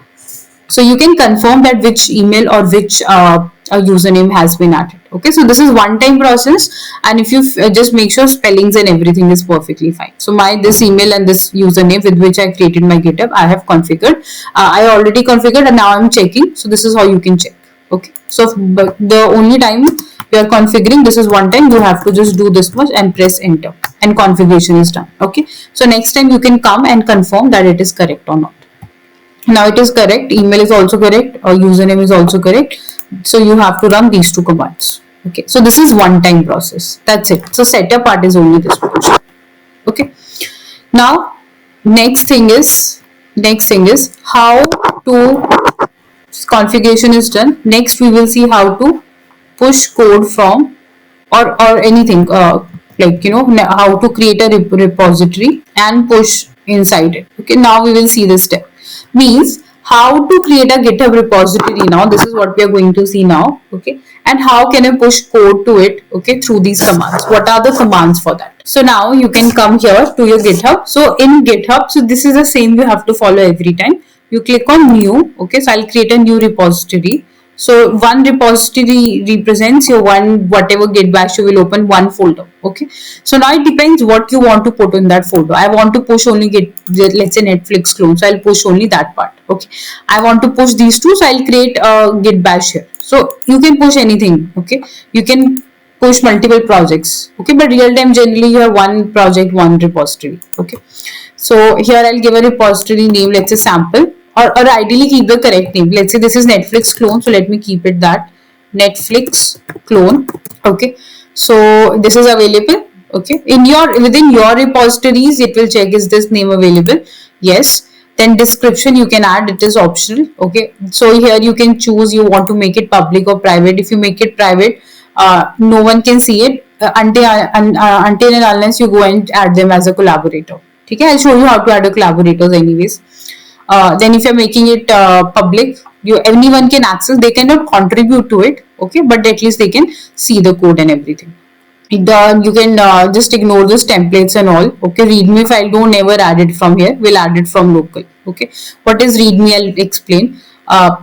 So you can confirm that which email or which username has been added. Okay, so this is one time process, and if you just make sure spellings and everything is perfectly fine. So my this email and this username with which I created my GitHub, I have configured. I already configured and now I'm checking. So this is how you can check. Okay, so but the only time you are configuring, this is one time, you have to just do this much and press enter and configuration is done. Okay, so next time you can come and confirm that it is correct or not. Now it is correct, email is also correct, or username is also correct. So you have to run these two commands. Okay, so this is one time process. That's it. So setup part is only this portion. Okay, now next thing is how to configuration is done. Next we will see how to push code from or anything like how to create a repository and push inside it. Okay, now we will see this step. Means how to create a GitHub repository. Now this is what we are going to see now. Okay, and how can I push code to it? Okay, through these commands. What are the commands for that? So now you can come here to your GitHub. So in GitHub, so this is the same you have to follow every time. You click on new. Okay, so I'll create a new repository. So one repository represents your one whatever Git bash you will open, one folder. Okay, so now it depends what you want to put in that folder. I want to push only Git, let's say Netflix clone, so I'll push only that part. Okay, I want to push these two, so I'll create a Git bash here. So you can push anything. Okay, you can push multiple projects. Okay, but real time generally you have one project, one repository. Okay, so here I'll give a repository name, let's say sample, or ideally keep the correct name. Let's say this is Netflix clone, so let me keep it that Netflix clone. Okay, so this is available. Okay, in your within your repositories it will check is this name available. Yes, then description you can add, it is optional. Okay, so here you can choose you want to make it public or private. If you make it private, no one can see it until and unless you go and add them as a collaborator. Okay, I'll show you how to add a collaborators anyways. Then if you're making it public, anyone can access, they cannot contribute to it. Okay, but at least they can see the code and everything. You can just ignore those templates and all. Okay, readme file don't ever add it from here, we'll add it from local. Okay, what is readme, I'll explain.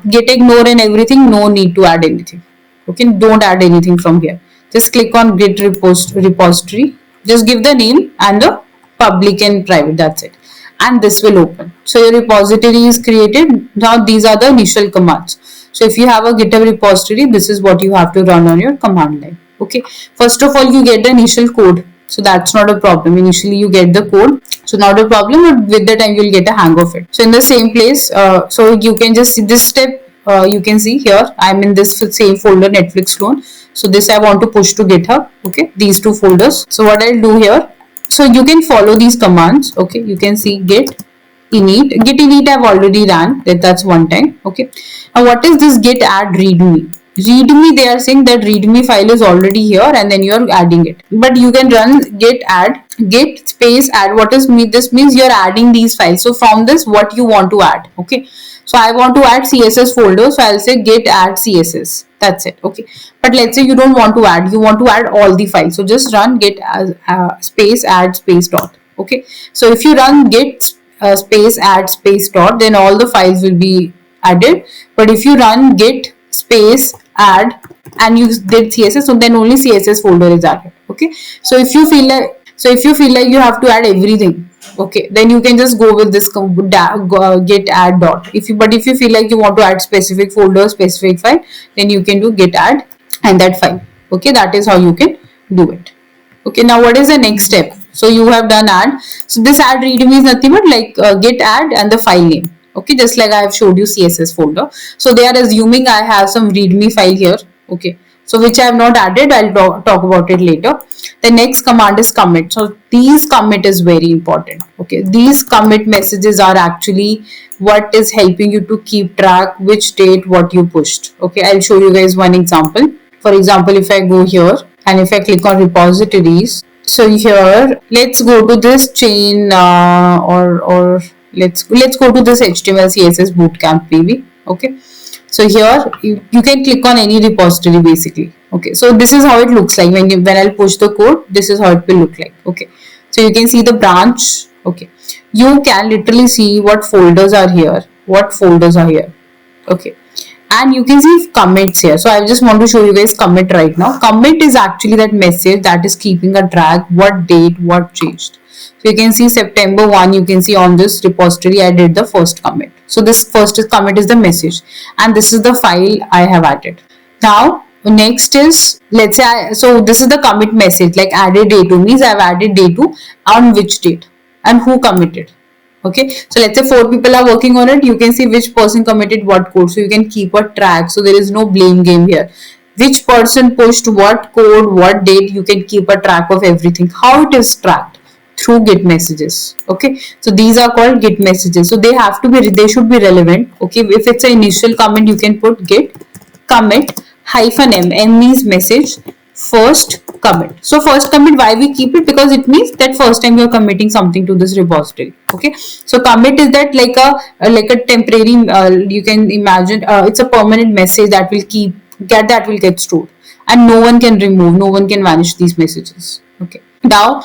Git ignore and everything, no need to add anything. Okay, don't add anything from here. Just click on Git repository, just give the name and the public and private, that's it, and this will open. So your repository is created. Now these are the initial commands. So if you have a GitHub repository, this is what you have to run on your command line. Okay, first of all you get the initial code, so that's not a problem. Initially you get the code, so not a problem, but with the time you'll get a hang of it. So in the same place, so you can just see this step. You can see here I'm in this same folder, Netflix clone. So this I want to push to GitHub. Okay, these two folders. So what I'll do here, so you can follow these commands. Okay, you can see git init I've already ran, that's one time. Okay, now what is this git add readme? readme, they are saying that readme file is already here and then you're adding it. But you can run git add, git space add. What is me? This means you're adding these files. So from this, what you want to add? Okay. So I want to add CSS folder. So I'll say git add CSS. That's it. Okay. But let's say you don't want to add. You want to add all the files. So just run git space add space dot. Okay. So if you run git space add space dot, then all the files will be added. But if you run git space add and you did CSS, so then only CSS folder is added. Okay. So if you feel like you have to add everything, okay, then you can just go with this git add dot. If you feel like you want to add specific folder, specific file, then you can do git add and that file. Okay, that is how you can do it. Okay, now what is the next step? So you have done add. So this add readme is nothing but like git add and the file name. Okay, just like I have showed you CSS folder. So they are assuming I have some readme file here. Okay, so which I have not added. I'll talk about it later. The next command is commit. So these commit is very important. Okay, these commit messages are actually what is helping you to keep track which date what you pushed. Okay, I'll show you guys one example. For example, if I go here and if I click on repositories, so here let's go to this chain or let's go to this HTML CSS bootcamp PV. Okay, so here you can click on any repository basically. Okay, so this is how it looks like when I'll push the code. This is how it will look like. Okay, so you can see the branch. Okay, you can literally see what folders are here, okay, and you can see commits here. So I just want to show you guys commit right now. Commit is actually that message that is keeping a track what date what changed. So you can see September 1, you can see on this repository I did the first commit. So this first commit is the message and this is the file I have added. Now next is, let's say so this is the commit message, like added day 2 means I've added day 2 on which date and who committed. Okay, so let's say 4 people are working on it. You can see which person committed what code, so you can keep a track. So there is no blame game here. Which person pushed what code, what date, you can keep a track of everything. How it is tracked? Through git messages. Okay, so these are called git messages. So they should be relevant. Okay, if it's an initial comment, you can put git commit -m. M means message, first commit. So first commit, why we keep it? Because it means that first time you're committing something to this repository. Okay, so commit is that like a temporary, you can imagine, it's a permanent message that will get stored and no one can remove, no one can vanish these messages. Okay, now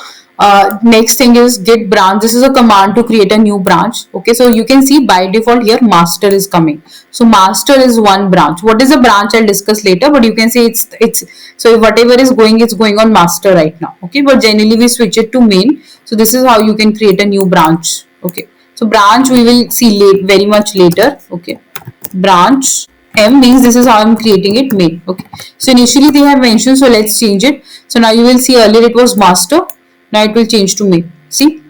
next thing is git branch. This is a command to create a new branch. Okay, so you can see by default here master is coming. So master is one branch. What is a branch I'll discuss later, but you can see it's so whatever is going, it's going on master right now. Okay, but generally we switch it to main. So this is how you can create a new branch. Okay, so branch we will see very much later. Okay, branch M means this is how I'm creating it main. Okay, so initially they have mentioned, so let's change it. So now you will see earlier it was master, now it will change to main. See,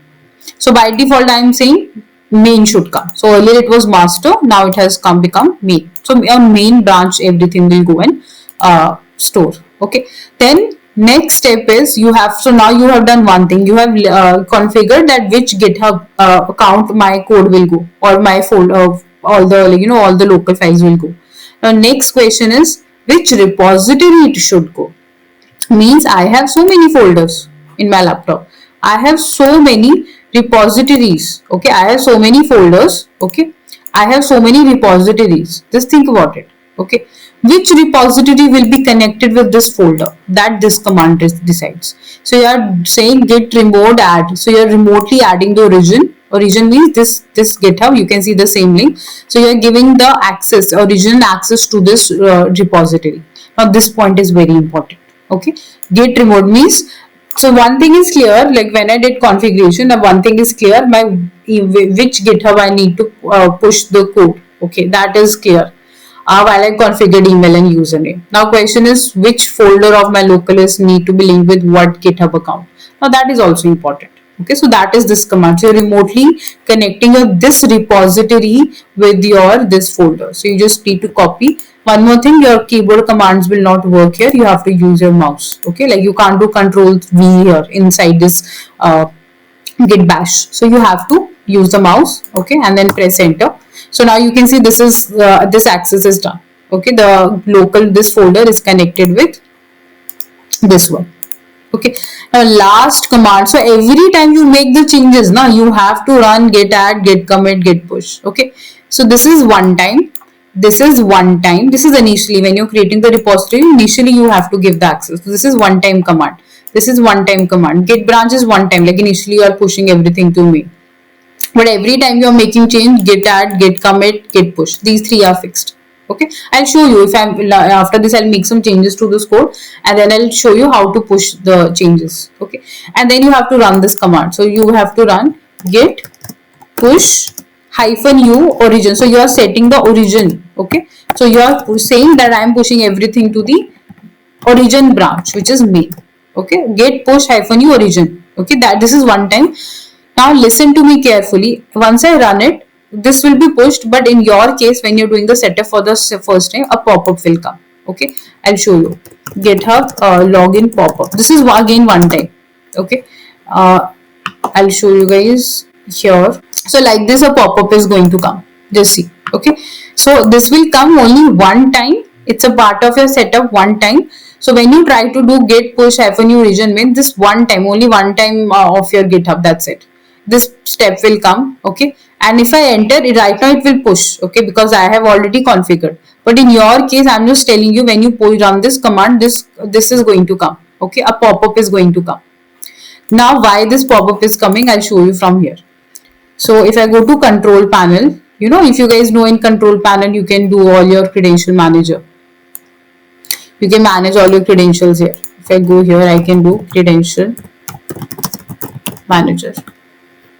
so by default I am saying main should come. So earlier it was master, now it has become main. So on main branch everything will go and store. Okay, then next step is so now you have done one thing. You have configured that which GitHub account my code will go, or my folder, all the local files will go. Now next question is which repository it should go. Means I have so many folders in my laptop. I have so many repositories. Okay, I have so many folders. Okay, I have so many repositories. Just think about it. Okay, which repository will be connected with this folder? That this command decides. So you are saying git remote add. So you are remotely adding the origin. Origin means this GitHub. You can see the same link. So you are giving the origin access to this repository. Now this point is very important. Okay, git remote means, so one thing is clear, like when I did configuration, one thing is clear, which GitHub I need to push the code. Okay, that is clear. While I configured email and username. Now question is which folder of my localhost need to be linked with what GitHub account. Now that is also important. Okay, so that is this command. So you're remotely connecting this repository with this folder. So you just need to copy. One more thing, your keyboard commands will not work here. You have to use your mouse. Okay, like you can't do Control V here inside this git bash. So you have to use the mouse. Okay, and then press enter. So now you can see this access is done. Okay, the local, this folder is connected with this one. Okay, now last command. So every time you make the changes, now you have to run git add, git commit, git push. Okay, so this is one time. This is one time. This is initially when you're creating the repository. Initially, you have to give the access. So this is one time command. This is one time command. Git branch is one time. Like initially, you are pushing everything to me. But every time you are making change, git add, git commit, git push, these three are fixed. Okay, I'll show you. If I'm after this, I'll make some changes to this code, and then I'll show you how to push the changes. Okay, and then you have to run this command. So you have to run git push -u origin. So you are setting the origin. Okay, so you are saying that I am pushing everything to the origin branch, which is main. Okay, git push -u origin. Okay, that this is one time. Now listen to me carefully. Once I run it, this will be pushed, but in your case, when you're doing the setup for the first time, a pop-up will come. Okay, I'll show you. GitHub login pop-up. This is again one time. Okay, uh, I'll show you guys here. So like this, a pop-up is going to come. Just see. Okay, so this will come only one time. It's a part of your setup one time. So when you try to do git push -u origin main, this one time, only one time of your GitHub, that's it. This step will come. Okay, and if I enter it right now, it will push. Okay, because I have already configured. But in your case, I'm just telling you, when you run this command, this is going to come. Okay, a pop-up is going to come. Now why this pop-up is coming, I'll show you from here. So if I go to control panel, you know, if you guys know, in control panel you can do all your credential manager. You can manage all your credentials here. If I go here, I can do credential manager.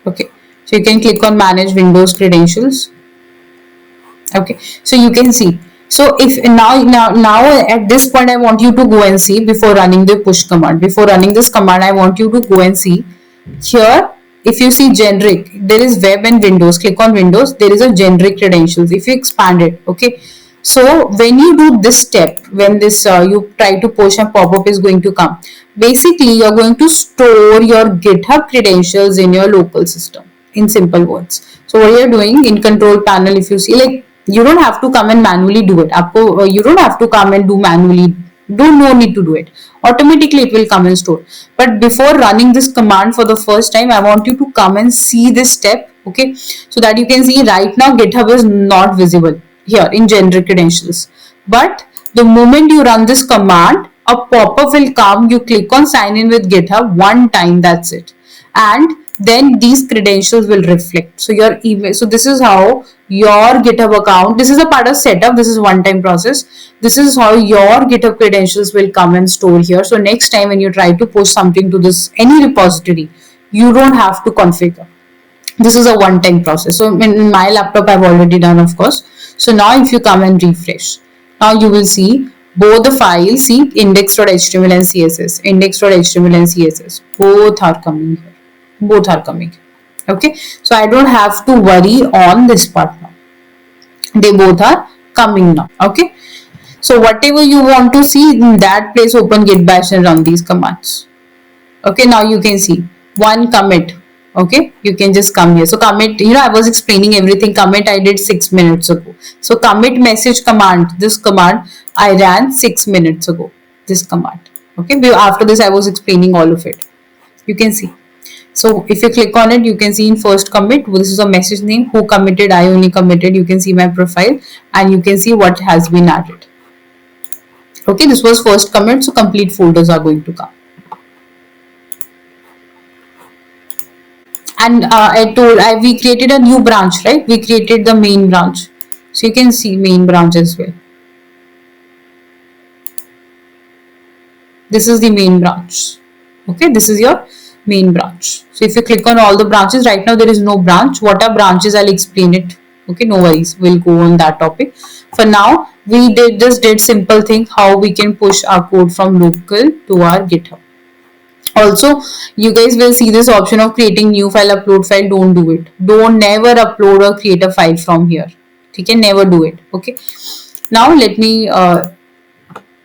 Okay, so you can click on manage Windows credentials. Okay, so you can see. So if now at this point, I want you to go and see before running the push command. Before running this command, I want you to go and see here. If you see generic, there is web and Windows. Click on Windows. There is a generic credentials. If you expand it, okay. So when you do this step, when this you try to push, a pop-up is going to come. Basically, you're going to store your GitHub credentials in your local system. In simple words. So what you're doing in control panel, if you see, like, you don't have to come and manually do it. You don't have to come and do manually. No need to do it. Automatically it will come and store. But before running this command for the first time, I want you to come and see this step. Okay, so that you can see right now GitHub is not visible here in generic credentials. But the moment you run this command, a pop-up will come. You click on sign in with GitHub one time. That's it. And then these credentials will reflect. So your email. So this is how your GitHub account. This is a part of setup. This is one-time process. This is how your GitHub credentials will come and store here. So next time when you try to push something to this any repository, you don't have to configure. This is a one-time process. So in my laptop, I've already done, of course. So now if you come and refresh, now you will see both the files, see index.html and CSS, index.html and CSS, both are coming here. Both are coming. Okay, so I don't have to worry on this part now. They both are coming now. Okay, so whatever you want to see in that place, open git bash and run these commands. Okay, now you can see one commit. Okay, you can just come here. So commit, you know, I was explaining everything. Commit I did 6 minutes ago. So commit message command, this command I ran 6 minutes ago. This command. Okay, after this I was explaining all of it. You can see. So if you click on it, you can see in first commit, this is a message name, who committed, I only committed. You can see my profile and you can see what has been added. Okay, this was first commit, so complete folders are going to come. And we created a new branch, right? We created the main branch. So you can see main branch as well. This is the main branch. Okay, this is your main branch. So if you click on all the branches, right now there is no branch. What are branches? I'll explain it. Okay, no worries. We'll go on that topic. For now, we just did simple thing, how we can push our code from local to our GitHub. Also, you guys will see this option of creating new file, upload file. Don't do it. Don't never upload or create a file from here. You can never do it. Okay. Now let me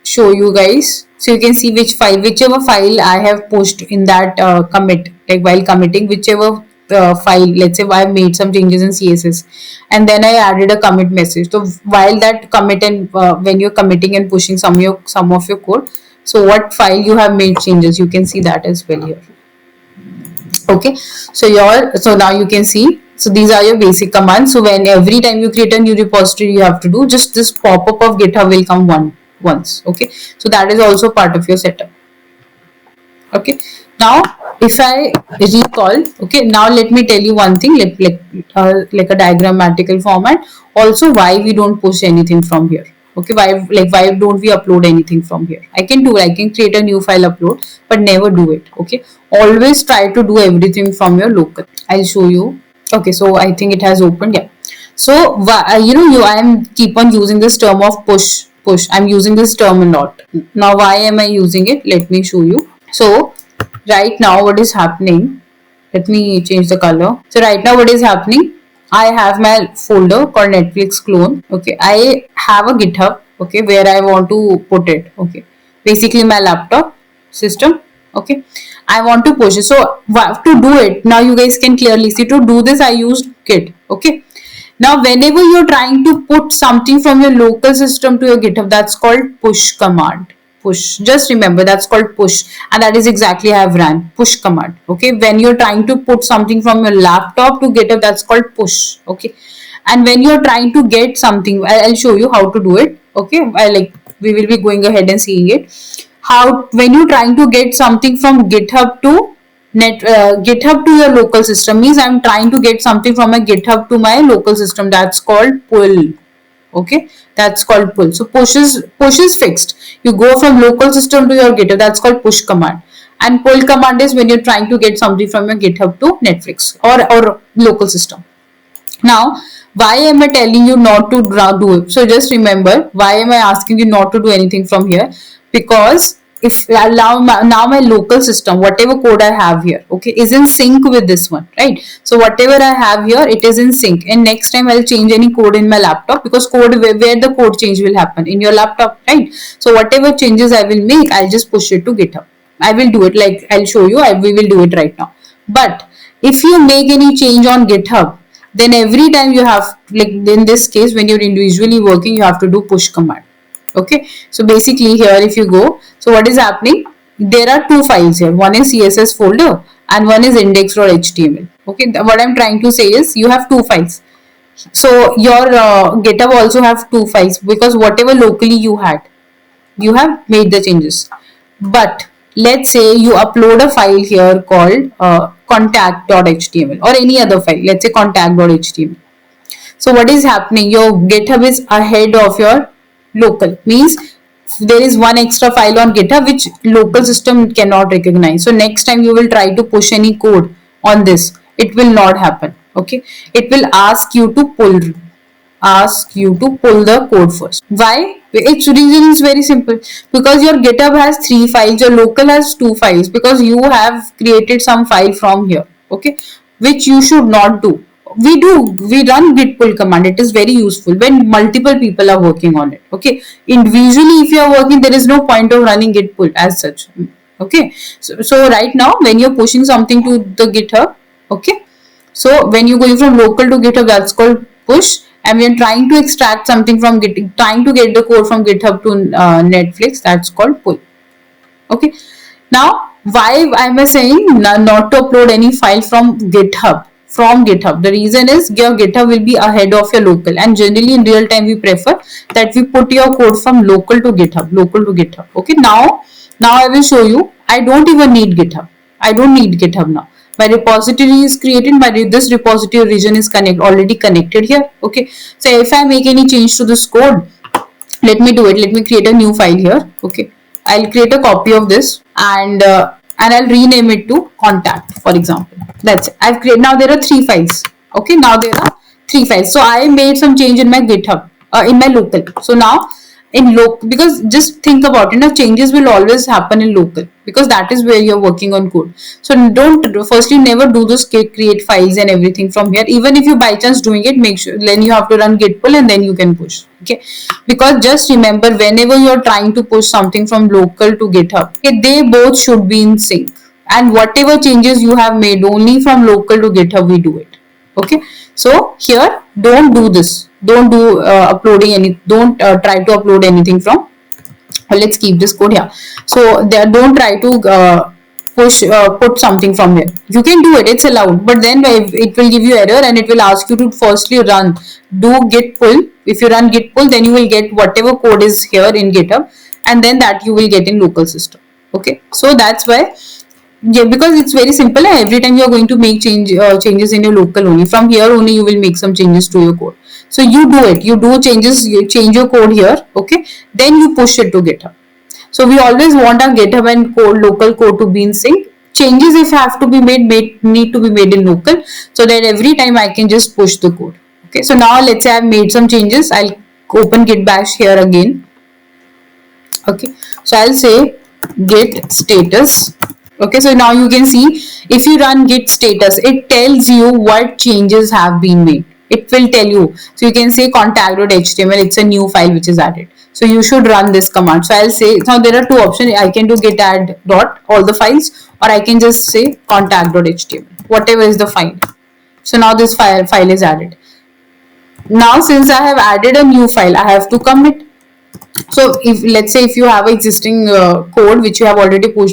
show you guys. So you can see whichever file I have pushed in that commit, like while committing, whichever file, let's say I've made some changes in CSS, and then I added a commit message. So while that commit and when you're committing and pushing some of your code, so what file you have made changes, you can see that as well here. Okay, so now you can see, so these are your basic commands. So when every time you create a new repository, you have to do just this pop-up of GitHub will come once. Okay, so that is also part of your setup. Okay, now if I recall, okay, now let me tell you one thing, like a diagrammatical format, also why we don't push anything from here. Okay, why don't we upload anything from here? I can create a new file, upload, but never do it. Okay, always try to do everything from your local. I'll show you. Okay, so I think it has opened. Yeah, so I am keep on using this term of push. I'm using this term a lot. Now why am I using it? Let me show you. So right now what is happening, let me change the color. So right now what is happening, I have my folder called Netflix clone. Okay, I have a GitHub, okay, where I want to put it. Okay, basically my laptop system. Okay, I want to push it. So to do it, now you guys can clearly see, to do this I used Git. Okay, now whenever you're trying to put something from your local system to your GitHub, that's called push command. Push, just remember, that's called push, and that is exactly I have ran push command. Okay, when you're trying to put something from your laptop to GitHub, that's called push. Okay, and when you're trying to get something, I'll show you how to do it. Okay, we will be going ahead and seeing it, how when you're trying to get something from GitHub to GitHub to your local system, means I'm trying to get something from my GitHub to my local system, that's called pull. Okay, that's called pull. So push is fixed, you go from local system to your GitHub, that's called push command. And pull command is when you're trying to get something from your GitHub to Netflix or local system. Now why am I telling you not to do it? So just remember, why am I asking you not to do anything from here? Because if now my local system, whatever code I have here, okay, is in sync with this one, right? So whatever I have here, it is in sync, and next time I'll change any code in my laptop, because code where the code change will happen in your laptop, right? So whatever changes I will make, I'll just push it to GitHub. I will do it, like I'll show you, we will do it right now. But if you make any change on GitHub, then every time you have, like in this case, when you're individually working, you have to do push command. Okay, so basically here if you go, so what is happening, there are two files here, one is CSS folder and one is index.html. okay, what I'm trying to say is you have two files. So your GitHub also have two files, because whatever locally you had, you have made the changes. But let's say you upload a file here called contact.html or any other file, let's say contact.html. So what is happening, your GitHub is ahead of your local, means there is one extra file on GitHub which local system cannot recognize. So next time you will try to push any code on this, it will not happen. Okay, it will ask you to pull the code first. Why? Its reason is very simple, because your GitHub has three files, your local has two files, because you have created some file from here, okay, which you should not do. We run git pull command, it is very useful when multiple people are working on it. Okay, individually if you are working, there is no point of running git pull as such. Okay, so right now when you're pushing something to the GitHub, okay, so when you're going from local to GitHub, that's called push. And when trying to extract something from trying to get the code from GitHub to Netflix, that's called pull. Okay, now why am I saying not to upload any file from GitHub? The reason is your GitHub will be ahead of your local, and generally in real time we prefer that we put your code from local to GitHub. Okay, now I will show you, I don't even need GitHub. I don't need GitHub now. My repository is created, this repository region is already connected here. Okay, so if I make any change to this code, let me do it. Let me create a new file here. Okay, I'll create a copy of this, and I'll rename it to contact, for example. That's it. I've created, now there are three files. Okay, now there are three files. So I made some change in my GitHub, in my local. So now in local, because just think about it, now changes will always happen in local, because that is where you're working on code. So don't, firstly never do this create files and everything from here. Even if you by chance doing it, make sure then you have to run git pull and then you can push. Okay, because just remember, whenever you're trying to push something from local to GitHub, okay, they both should be in sync. and whatever changes you have made only from local to GitHub we do it. Okay, so here don't do this, don't do uploading any, don't try to upload anything from, let's keep this code here. So there, don't try to put something from here. You can do it, it's allowed, but then it will give you error and it will ask you to firstly run, do git pull. If you run git pull, then you will get whatever code is here in GitHub, and then that you will get in local system. Okay, so that's why, yeah, because it's very simple, and every time you are going to make changes in your local only, from here only you will make some changes to your code. So you do it, you do changes, you change your code here. Okay, then you push it to GitHub. So we always want our GitHub and code, local code, to be in sync. Changes, if have to be made need to be made in local, so that every time I can just push the code. Okay, so now let's say I've made some changes. I'll open git bash here again. Okay, so I'll say git status. Okay, so now you can see, if you run git status, it tells you what changes have been made. It will tell you. So you can say contact.html, it's a new file which is added. So you should run this command. So I'll say, now there are two options. I can do git add dot all the files, or I can just say contact.html, whatever is the file. So now this file is added. Now since I have added a new file, I have to commit. So if, let's say, if you have existing code which you have already put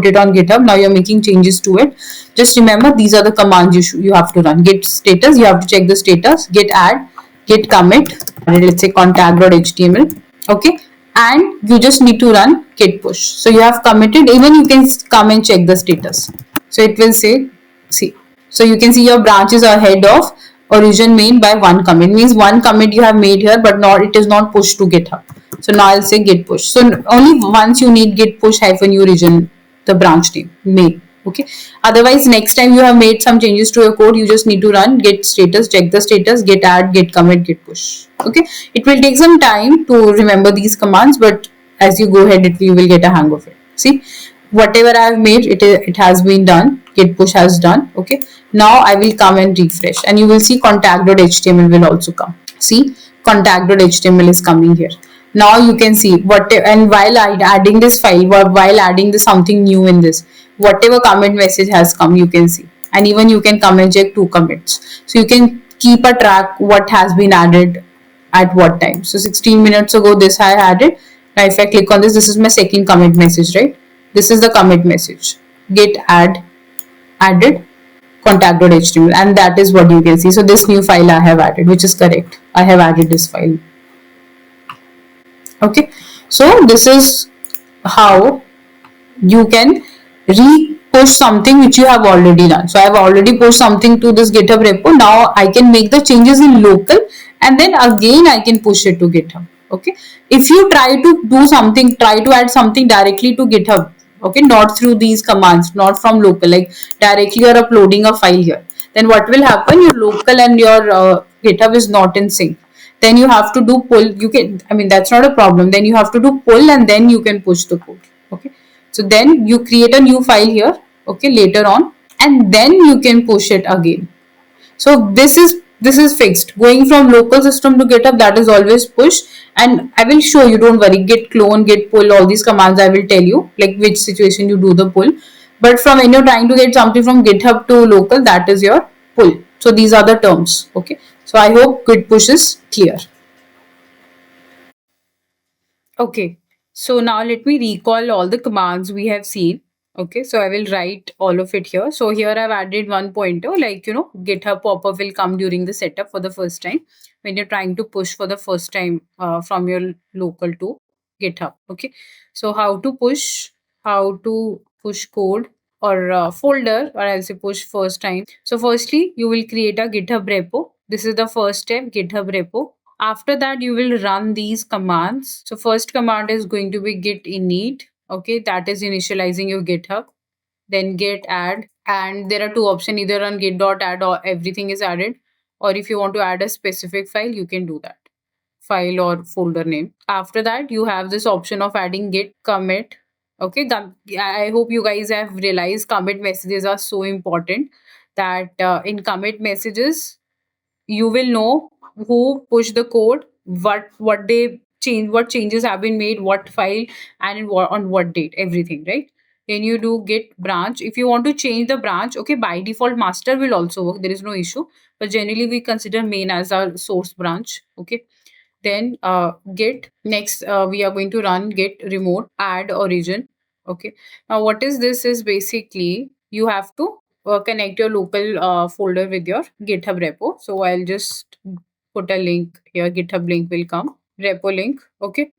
it on GitHub, now you're making changes to it, just remember these are the commands you have to run. Git status, you have to check the status. Git add, git commit, and let's say contact.html. Okay, and you just need to run git push. So you have committed, even you can come and check the status. So it will say, see, so you can see your branches are ahead of origin main by one commit. Means one commit you have made here, but not, it is not pushed to GitHub. So now I'll say git push. So only once you need git push hyphen u origin, the branch name main. Okay, otherwise next time you have made some changes to your code, you just need to run git status, check the status, git add, git commit, git push. Okay, it will take some time to remember these commands, but as you go ahead, you will get a hang of it. See, whatever I have made, it has been done. Git push has done. Okay, now I will come and refresh, and you will see contact.html will also come. See, contact.html is coming here. Now you can see what, and while adding this file, while adding this something new in this, whatever commit message has come, you can see, and even you can come and check two commits. So you can keep a track what has been added at what time. So 16 minutes ago this I added. Now if I click on this is my second commit message, right? This is the commit message. Git add added contact.html, and that is what you can see. So this new file I have added, which is correct. I have added this file. Okay, so this is how you can re-push something which you have already done. So I have already pushed something to this GitHub repo. Now I can make the changes in local, and then again I can push it to GitHub. Okay, if you try to do something, try to add something directly to GitHub, okay, not through these commands, not from local, like directly you're uploading a file here, then what will happen, your local and your GitHub is not in sync. Then you have to do pull. You can, I mean, that's not a problem. Then you have to do pull, and then you can push the code. Okay, so then you create a new file here, okay, later on, and then you can push it again. So this is fixed. Going from local system to GitHub, that is always push. And I will show you, don't worry, git clone, git pull, all these commands I will tell you, like which situation you do the pull. But from when you're trying to get something from GitHub to local, that is your pull. So these are the terms. Okay. So I hope git push is clear. Okay, so now let me recall all the commands we have seen. Okay, so I will write all of it here. So here I've added one pointer, like, GitHub pop-up will come during the setup for the first time when you're trying to push for the first time from your local to GitHub. Okay, so how to push code or folder, or I'll say push first time. So firstly, you will create a GitHub repo. This is the first step, GitHub repo. After that, you will run these commands. So first command is going to be git init. Okay, that is initializing your GitHub. Then git add, and there are two options, either on git.add or everything is added, or if you want to add a specific file, you can do that, file or folder name. After that, you have this option of adding git commit. Okay, I hope you guys have realized commit messages are so important, that in commit messages you will know who pushed the code, what they change, what changes have been made, what file, and on what date, everything, right? Then you do git branch. If you want to change the branch, okay, by default master will also work. There is no issue. But generally we consider main as our source branch. Okay. Then git next, we are going to run git remote add origin. Okay. Now what is this is basically you have to connect your local folder with your GitHub repo. So I'll just put a link here. GitHub link will come. Repo link. Okay.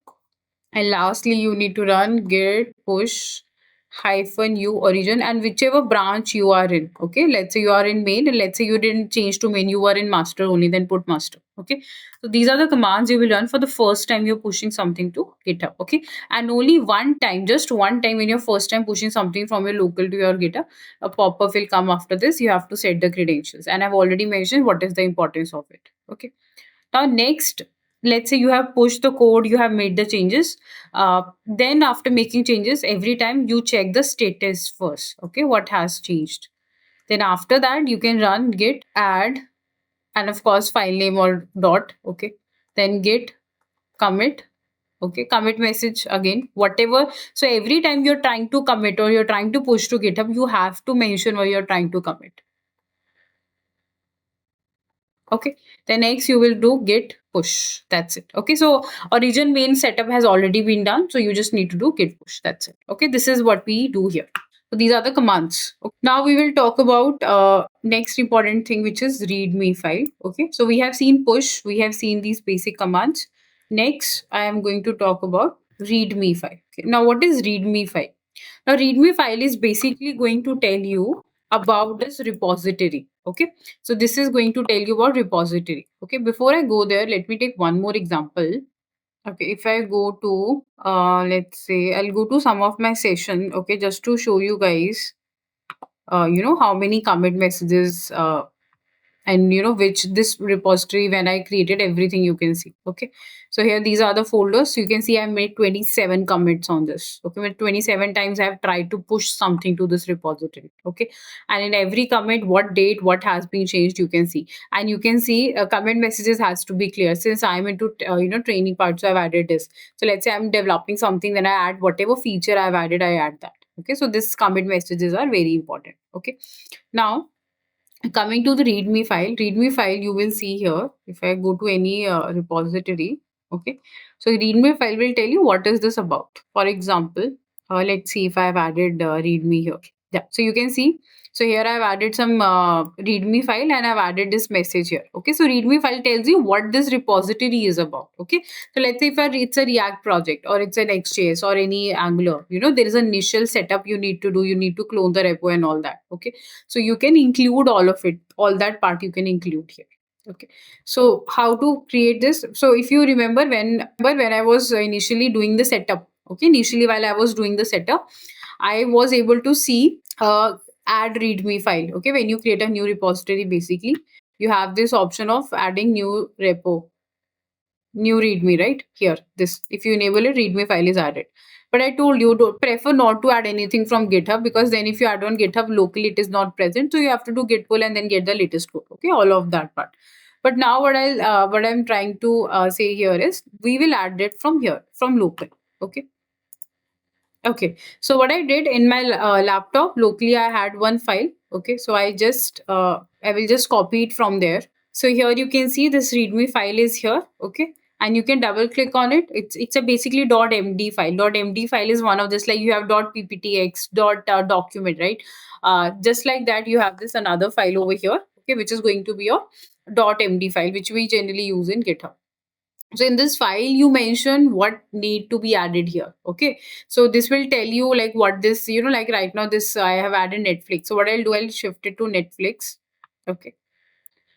And lastly, you need to run git push hyphen u origin and whichever branch you are in. Okay, let's say you are in main and let's say you didn't change to main, you were in master only, then put master. Okay, so these are the commands you will run for the first time you're pushing something to GitHub. Okay, and only one time, just one time when you're first time pushing something from your local to your GitHub, a pop up will come after this. You have to set the credentials, and I've already mentioned what is the importance of it. Okay, now, next, let's say you have pushed the code, you have made the changes. Then, after making changes, every time you check the status first. Okay, what has changed? Then, after that, you can run git add and, of course, file name or dot. Okay, then git commit. Okay, commit message again, whatever. So, every time you're trying to commit or you're trying to push to GitHub, you have to mention where you're trying to commit. Okay, then next you will do git push. That's it. Okay, so origin main setup has already been done, so you just need to do git push. That's it. Okay, this is what we do here. So these are the commands. Okay. Now we will talk about next important thing, which is readme file. Okay, so we have seen push, we have seen these basic commands. Next, I am going to talk about readme file. Okay. Now, what is readme file? Now, readme file is basically going to tell you about this repository. Okay, so this is going to tell you about repository. Okay, before I go there, let me take one more example. Okay, if I go to, let's say, I'll go to some of my session. Okay, just to show you guys, how many commit messages and which this repository when I created everything you can see. Okay, so here these are the folders. So you can see I made 27 commits on this. Okay, with 27 times I have tried to push something to this repository. Okay, and in every commit what date what has been changed you can see, and you can see commit messages has to be clear. Since I'm into training part, so I've added this. So let's say I'm developing something, then I add whatever feature I've added, I add that. Okay, so this commit messages are very important. Okay, now coming to the readme file you will see here. If I go to any repository, okay, so readme file will tell you what is this about. For example, let's see if I have added readme here. Yeah, so you can see, so here I've added some readme file and I've added this message here. Okay, so readme file tells you what this repository is about. Okay, so let's say if it's a React project or it's an XJS or any Angular, there is an initial setup you need to do. You need to clone the repo and all that. Okay, so you can include all of it, all that part you can include here. Okay, so how to create this? So if you remember when I was initially doing the setup, okay, initially while I was doing the setup, I was able to see add readme file. Okay, when you create a new repository, basically you have this option of adding new repo, new readme, right here. This, if you enable it, readme file is added. But I told you, don't prefer not to add anything from GitHub, because then if you add on GitHub locally, it is not present. So you have to do git pull and then get the latest code. Okay, all of that part. But now what I'm trying to say here is we will add it from here, from local. Okay. Okay, so what I did in my laptop locally, I had one file. Okay, so I will just copy it from there. So here you can see this README file is here. Okay, and you can double click on it. It's a basically .md file. .md file is one of this, like you have .pptx, document, right? Just like that, you have this another file over here. Okay, which is going to be your .md file, which we generally use in GitHub. So in this file you mention what need to be added here. Okay, so this will tell you like what this, like right now this I have added Netflix. So what I'll do, I'll shift it to Netflix. Okay,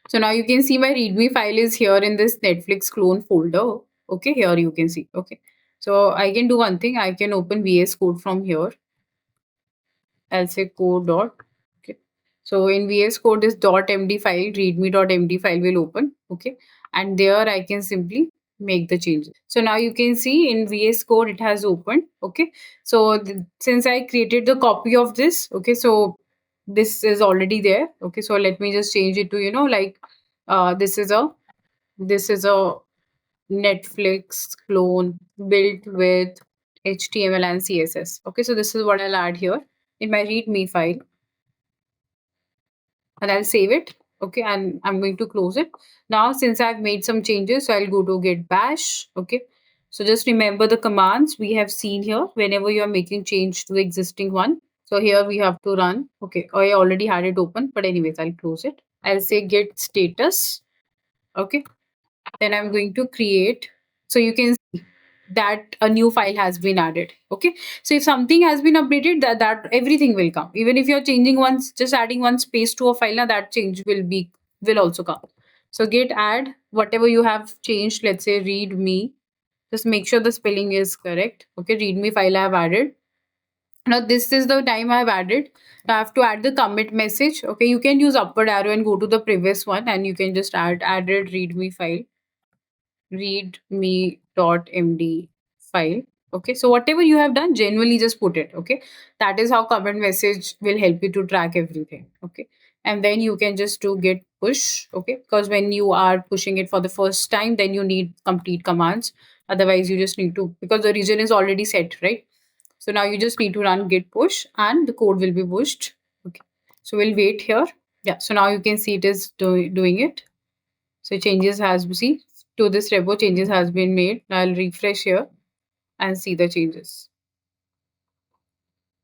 so now you can see my readme file is here in this Netflix clone folder. Okay, here you can see. Okay, so I can do one thing, I can open VS Code from here. I'll say code dot. Okay. So in VS Code, this .md file, readme.md file will open. Okay. And there I can simply make the changes. So now you can see in VS Code, it has opened. Okay. So since I created the copy of this, okay, so this is already there. Okay. So let me just change it to, like this is a Netflix clone built with HTML and CSS. Okay, so this is what I'll add here in my README file, and I'll save it. Okay, and I'm going to close it. Now, since I've made some changes, so I'll go to git bash. Okay, so just remember the commands we have seen here whenever you are making change to the existing one. So here we have to run. Okay, I already had it open, but anyways, I'll close it. I'll say git status. Okay, then I'm going to create. So you can see that a new file has been added. Okay, so if something has been updated, that everything will come. Even if you're changing once, just adding one space to a file, now that change will also come. So git add whatever you have changed. Let's say read me. Just make sure the spelling is correct. Okay, read me file I have added. Now this is the time I've added. Now I have to add the commit message. Okay, you can use upward arrow and go to the previous one, and you can just added readme file, readme.md file. Okay, so whatever you have done, generally just put it. Okay, that is how commit message will help you to track everything. Okay, and then you can just do git push. Okay, because when you are pushing it for the first time, then you need complete commands. Otherwise, you just need to, because the region is already set, right? So now you just need to run git push and the code will be pushed. Okay, so we'll wait here. Yeah, so now you can see it is doing it. So changes has, see, to this repo changes has been made. Now I'll refresh here and see the changes.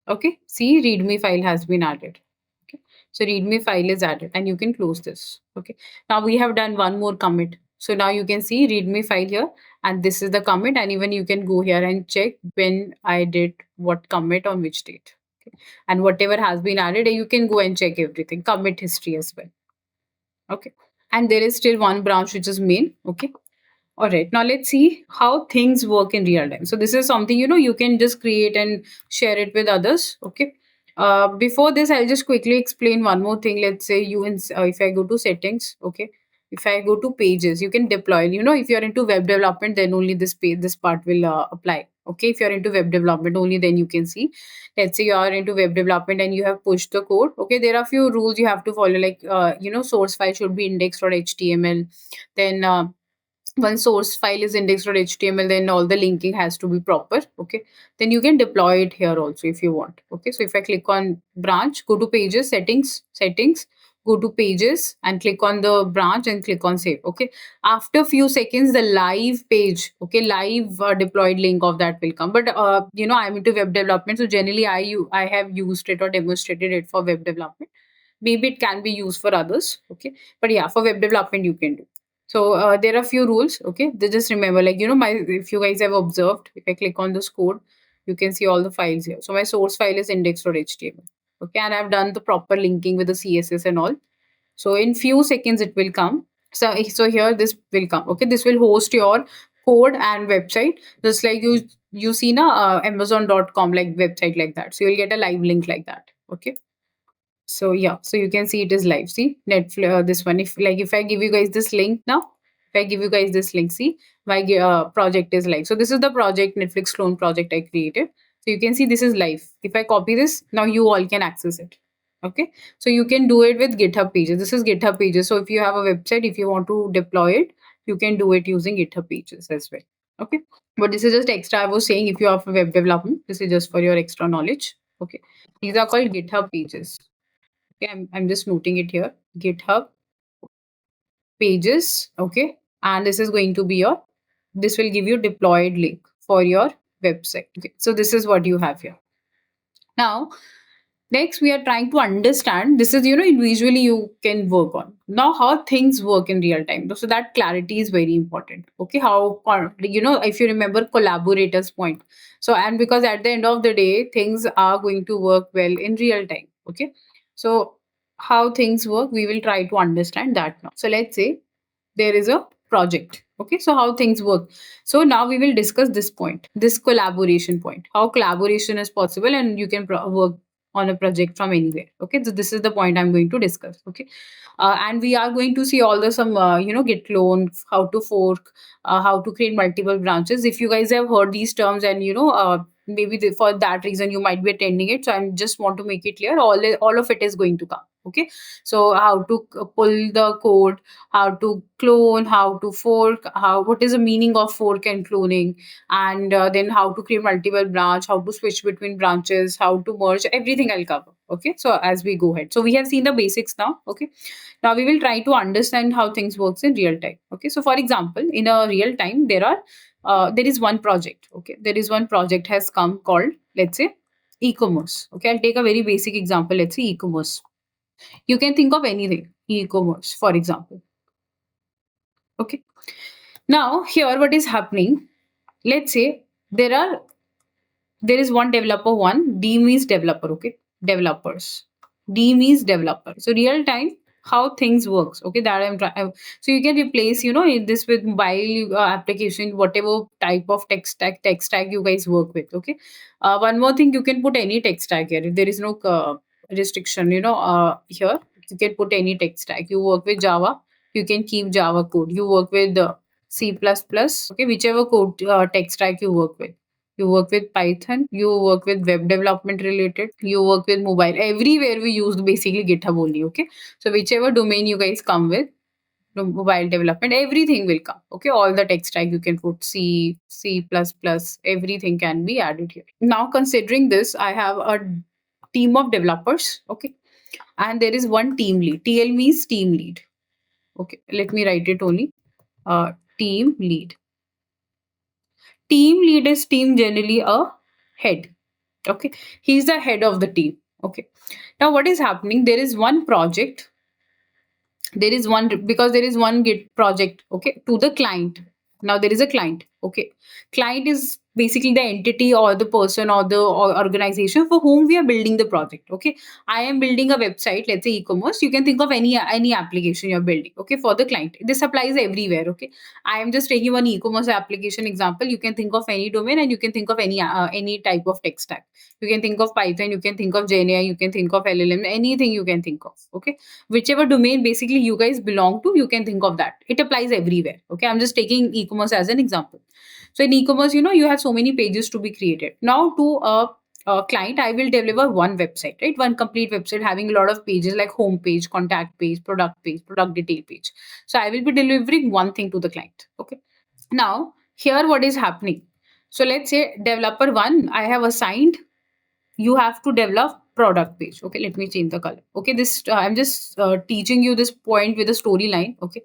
Okay, see, readme file has been added. Okay, so readme file is added and you can close this. Okay, now we have done one more commit. So now you can see readme file here, and this is the commit, and even you can go here and check when I did what commit on which date. Okay, and whatever has been added, you can go and check everything, commit history as well. Okay, and there is still one branch which is main. Okay, all right, now let's see how things work in real time. So this is something, you can just create and share it with others. Okay. Before this, I'll just quickly explain one more thing. Let's say if I go to settings, okay. If I go to pages, you can deploy. If you're into web development, then only this part will apply. Okay. If you're into web development, only then you can see. Let's say you are into web development and you have pushed the code. Okay. There are few rules you have to follow, like source file should be indexed.html. Then once source file is index.html, then all the linking has to be proper. Okay, then you can deploy it here also if you want. Okay, so if I click on branch, go to pages, settings, go to pages and click on the branch and click on save. Okay, after few seconds the live page, okay, live deployed link of that will come. But I'm into web development, so generally I have used it or demonstrated it for web development. Maybe it can be used for others. Okay, but yeah, for web development you can do. So there are few rules. Okay, they just remember, like, my, if you guys have observed, if I click on this code, you can see all the files here. So my source file is index.html. Okay, and I've done the proper linking with the CSS and all. So in few seconds it will come. So here this will come. Okay, this will host your code and website, just like you see na Amazon.com like website like that. So you'll get a live link like that. Okay, so yeah, so you can see it is live. See Netflix, this one. If I give you guys this link now, if I give you guys this link, see my project is live. So this is the project, Netflix clone project I created. So you can see this is live. If I copy this, now you all can access it. Okay, so you can do it with GitHub pages. This is GitHub pages. So if you have a website, if you want to deploy it, you can do it using GitHub pages as well. Okay, but this is just extra. I was saying, if you have a web development, this is just for your extra knowledge. Okay, these are called GitHub pages. Okay, I'm just noting it here. GitHub pages. Okay, and this is going to be this will give you deployed link for your website. Okay, so this is what you have here. Now, next we are trying to understand, this is, individually you can work on now how things work in real time. So that clarity is very important. Okay, how, if you remember collaborators point. So, and because at the end of the day, things are going to work well in real time. Okay, so how things work, we will try to understand that now. So let's say there is a project. Okay, so how things work. So now we will discuss this point, this collaboration point, how collaboration is possible and you can work on a project from anywhere. Okay, so this is the point I'm going to discuss. Okay, and we are going to see all the some git clone, how to fork, how to create multiple branches. If you guys have heard these terms and maybe for that reason you might be attending it, so I just want to make it clear, all of it is going to come. Okay, so how to pull the code, how to clone, how to fork, how what is the meaning of fork and cloning, and then how to create multiple branch, how to switch between branches, how to merge, everything I'll cover. Okay, so as we go ahead, so we have seen the basics now. Okay, now we will try to understand how things works in real time. Okay, so for example, in a real time, there is one project. Okay, there is one project has come called, let's say, e-commerce. Okay, I'll take a very basic example. Let's say e-commerce. You can think of anything, e-commerce, for example. Okay, now here what is happening? Let's say there is one developer, one D means developer. Okay, developers. D means developer. So real time, how things works. Okay, that I'm trying. So you can replace, this with mobile application, whatever type of tech stack you guys work with. Okay, one more thing, you can put any tech stack here. If there is no restriction, here you can put any tech stack. You work with Java, you can keep Java code. You work with C++. Okay, whichever code tech stack you work with. You work with Python, you work with web development related, you work with mobile. Everywhere we use basically GitHub only. Okay, so whichever domain you guys come with, the mobile development, everything will come. Okay, all the tech stack you can put C, C++, everything can be added here. Now, considering this, I have a team of developers. Okay, and there is one team lead. TL means team lead. Okay, let me write it only. Team lead. Team lead is team generally a head. Okay, he's the head of the team. Okay, now what is happening, there is one project, there is one, because there is one git project, okay, to the client. Now there is a client. Okay, client is basically the entity or the person or the organization for whom we are building the project. Okay, I am building a website, let's say e-commerce. You can think of any application you're building. Okay, for the client, this applies everywhere. Okay, I am just taking one e-commerce application example. You can think of any domain, and you can think of any type of tech stack. You can think of Python, you can think of GenAI, you can think of LLM, anything you can think of. Okay, whichever domain basically you guys belong to, you can think of that. It applies everywhere. Okay, I'm just taking e-commerce as an example. So in e-commerce, you have so many pages to be created. Now to a client, I will deliver one website, right? One complete website having a lot of pages like home page, contact page, product detail page. So I will be delivering one thing to the client. Okay, now here what is happening, so let's say developer one, I have assigned, you have to develop product page. Okay, let me change the color. Okay, this I'm just teaching you this point with a storyline. Okay,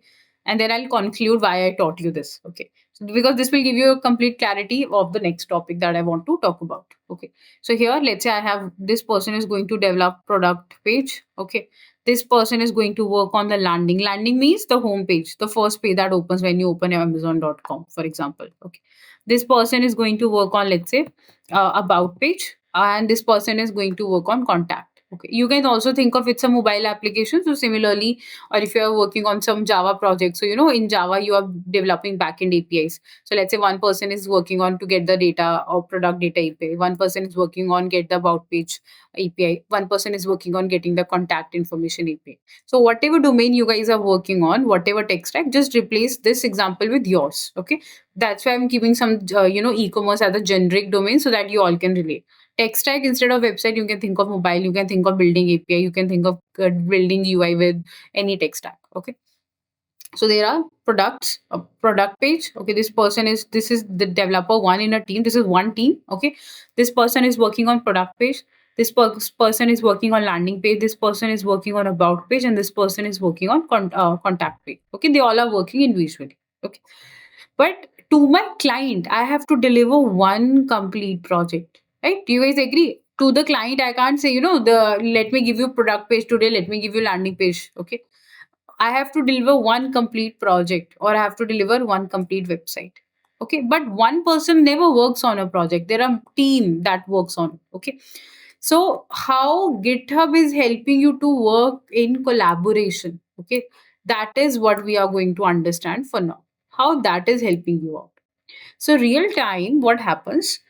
and then I'll conclude why I taught you this. Okay, so because this will give you a complete clarity of the next topic that I want to talk about. Okay, so here let's say I have, this person is going to develop product page. Okay, this person is going to work on the landing means the home page, the first page that opens when you open amazon.com, for example. Okay, this person is going to work on, let's say, about page, and this person is going to work on contact. Okay, you can also think of it's a mobile application. So similarly, or if you are working on some Java project, so in Java you are developing backend APIs. So let's say one person is working on to get the data or product data API, one person is working on get the about page API, one person is working on getting the contact information API. So whatever domain you guys are working on, whatever tech stack, just replace this example with yours. Okay, that's why I'm giving some e-commerce as a generic domain so that you all can relate. Tech stack, instead of website, you can think of mobile, you can think of building API, you can think of building UI with any tech stack. Okay, so there are products, a product page. Okay, this is the developer one in a team. This is one team. Okay, this person is working on product page, this person is working on landing page, this person is working on about page, and this person is working on contact page. Okay, they all are working individually. Okay, but to my client, I have to deliver one complete project. Right? Do you guys agree? To the client, I can't say, the let me give you product page today, let me give you landing page. Okay. I have to deliver one complete project, or I have to deliver one complete website. Okay. But one person never works on a project. There are team that works on. Okay. So how GitHub is helping you to work in collaboration. Okay. That is what we are going to understand for now. How that is helping you out. So real time, what happens?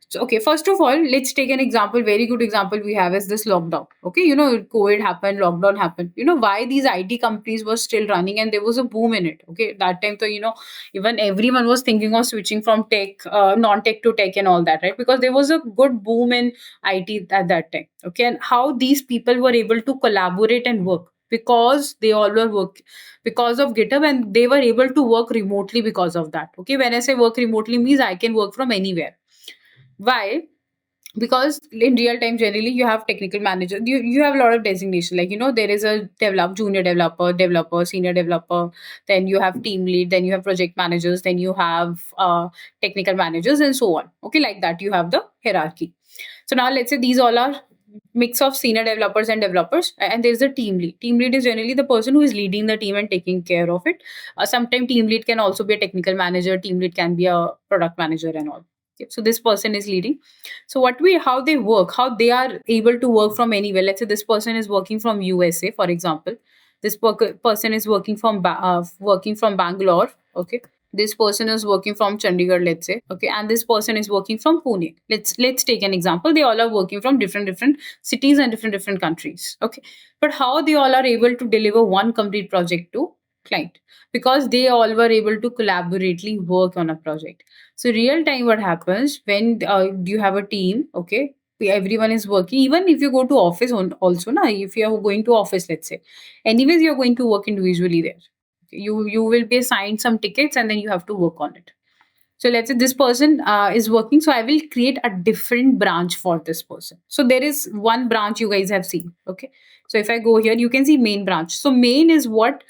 So, okay, first of all, let's take an example. Very good example we have is this lockdown. Okay, COVID happened, lockdown happened. Why these IT companies were still running and there was a boom in it. Okay, that time, so even everyone was thinking of switching from tech, non-tech to tech and all that, right? Because there was a good boom in IT at that time. Okay, and how these people were able to collaborate and work because they all were work because of GitHub, and they were able to work remotely because of that. Okay, when I say work remotely means I can work from anywhere. Why? Because in real time, generally you have technical manager, you have a lot of designation, like there is a junior developer, senior developer, then you have team lead, then you have project managers, then you have technical managers, and so on. Okay, like that you have the hierarchy. So now let's say these all are mix of senior developers and developers, and there's a team lead. Team lead is generally the person who is leading the team and taking care of it. Sometimes team lead can also be a technical manager, team lead can be a product manager and all. Okay, so this person is leading. So how they work, how they are able to work from anywhere. Let's say this person is working from USA, for example. This person is working from Bangalore. Okay, this person is working from Chandigarh, let's say. Okay, and this person is working from Pune. Let's take an example. They all are working from different cities and different countries. Okay, but how they all are able to deliver one complete project to client? Because they all were able to collaboratively work on a project. So real time, what happens when you have a team? Okay, everyone is working. Even if you go to office also, na, if you are going to office, let's say, anyways you are going to work individually there. You will be assigned some tickets and then you have to work on it. So let's say this person is working, so I will create a different branch for this person. So there is one branch you guys have seen. Okay, so if I go here, you can see main branch. So main is what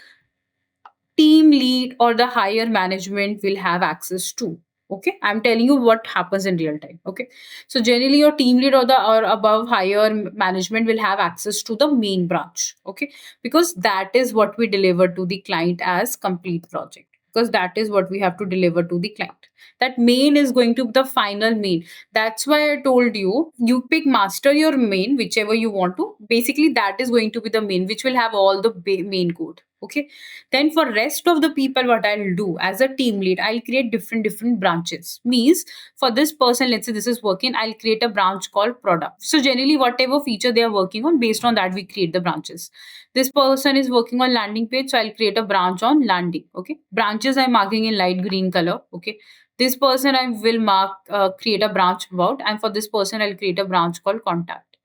team lead or the higher management will have access to. Okay, I'm telling you what happens in real time. Okay, so generally your team lead or above higher management will have access to the main branch. Okay, because that is what we deliver to the client as complete project, because that is what we have to deliver to the client. That main is going to be the final main. That's why I told you, you pick master your main, whichever you want to. Basically that is going to be the main, which will have all the main code. Okay, then for rest of the people, what I'll do as a team lead, I'll create different branches. Means for this person, let's say this is working, I'll create a branch called product. So generally whatever feature they are working on, based on that we create the branches. This person is working on landing page, so I'll create a branch on landing. Okay, branches I'm marking in light green color. Okay, this person I will create a branch about, and for this person I'll create a branch called contact.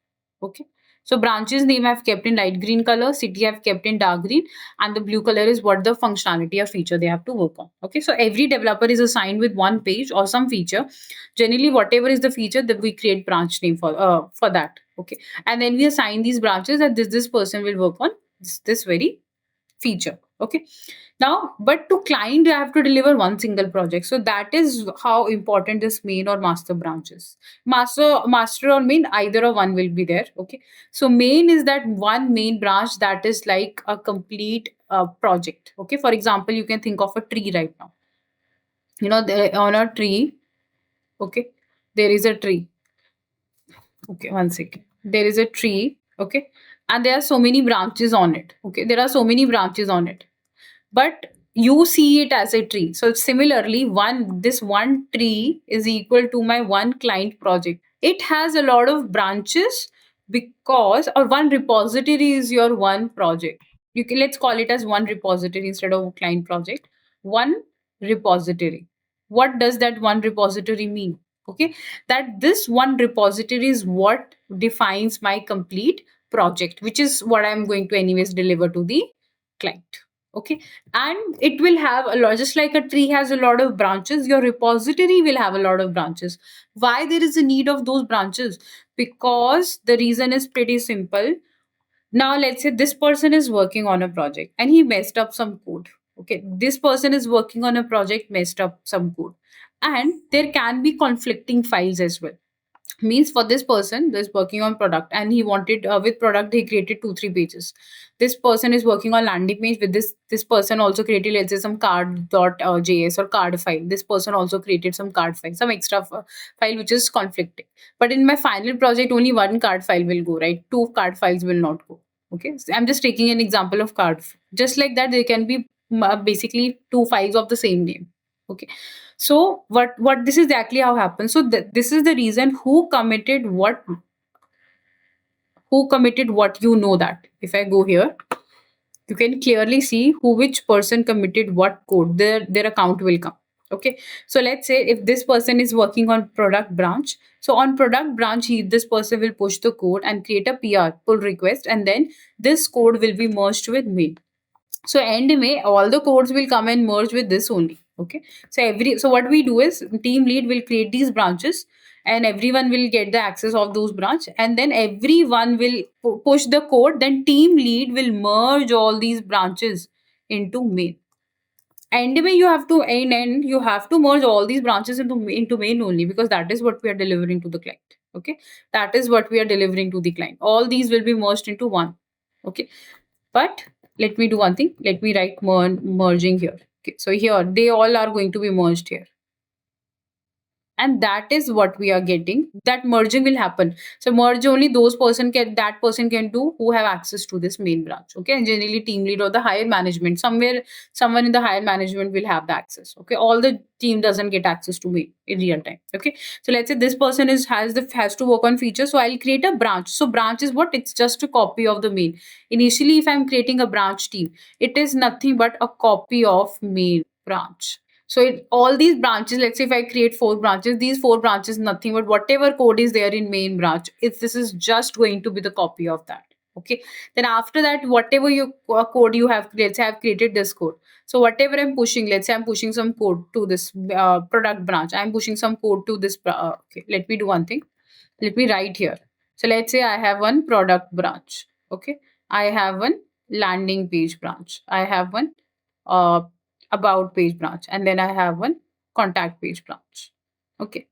Okay, so branches name I've kept in light green color, city I've kept in dark green, and the blue color is what the functionality or feature they have to work on. Okay, so every developer is assigned with one page or some feature. Generally whatever is the feature that we create branch name for that. Okay, and then we assign these branches that this person will work on this very feature. Okay, now but to client I have to deliver one single project. So that is how important this main or master branch is. Master or main, either or one will be there. Okay, so main is that one main branch that is like a complete project. Okay, for example, you can think of a tree right now. On a tree. Okay, there is a tree. Okay, one second. There is a tree. Okay, and there are so many branches on it. Okay, there are so many branches on it, but you see it as a tree. So similarly, this one tree is equal to my one client project. It has a lot of branches, because or one repository is your one project. Let's call it as one repository instead of client project. One repository. What does that one repository mean? Okay, that this one repository is what defines my complete project, which is what I'm going to anyways deliver to the client. Okay, and it will have a lot, just like a tree has a lot of branches, your repository will have a lot of branches. Why there is a need of those branches? Because the reason is pretty simple. Now let's say this person is working on a project and he messed up some code. Okay, this person is working on a project, messed up some code, and there can be conflicting files as well. Means for this person that's working on product, and he wanted with product he created 2 3 pages. This person is working on landing page with this person also created, let's say, some card.js or card file. This person also created some card file, some extra file which is conflicting. But in my final project only one card file will go, right? Two card files will not go. Okay, so I'm just taking an example of card. Just like that, there can be basically two files of the same name. Okay. So what this is exactly how happens. So this is the reason who committed what, you know that. If I go here, you can clearly see who which person committed what code. Their account will come. Okay. So let's say if this person is working on product branch, so on product branch, this person will push the code and create a PR pull request, and then this code will be merged with me. So end May, all the codes will come and merge with this only. Okay. So what we do is team lead will create these branches, and everyone will get the access of those branch, and then everyone will push the code. Then team lead will merge all these branches into main. End May, you have to end you have to merge all these branches into main only, because that is what we are delivering to the client. Okay. That is what we are delivering to the client. All these will be merged into one. Okay. But let me do one thing. Let me write merging here. Okay, so here they all are going to be merged here, and that is what we are getting. That merging will happen. So merge only those person can do who have access to this main branch. Okay, and generally team lead or the higher management, someone in the higher management will have the access. Okay, all the team doesn't get access to me in real time. Okay, so let's say this person has to work on features, so I'll create a branch. So branch is what? It's just a copy of the main. Initially, if I'm creating a branch team, it is nothing but a copy of main branch. So all these branches, let's say if I create four branches, these four branches nothing but whatever code is there in main branch. If this is just going to be the copy of that. Okay. Then after that, whatever you code you have, let's say I've created this code. So whatever I'm pushing, let's say I'm pushing some code to this product branch. I'm pushing some code to this. Okay. Let me do one thing. Let me write here. So let's say I have one product branch. Okay. I have one landing page branch. I have one uh, about page branch, and then I have one contact page branch. Okay.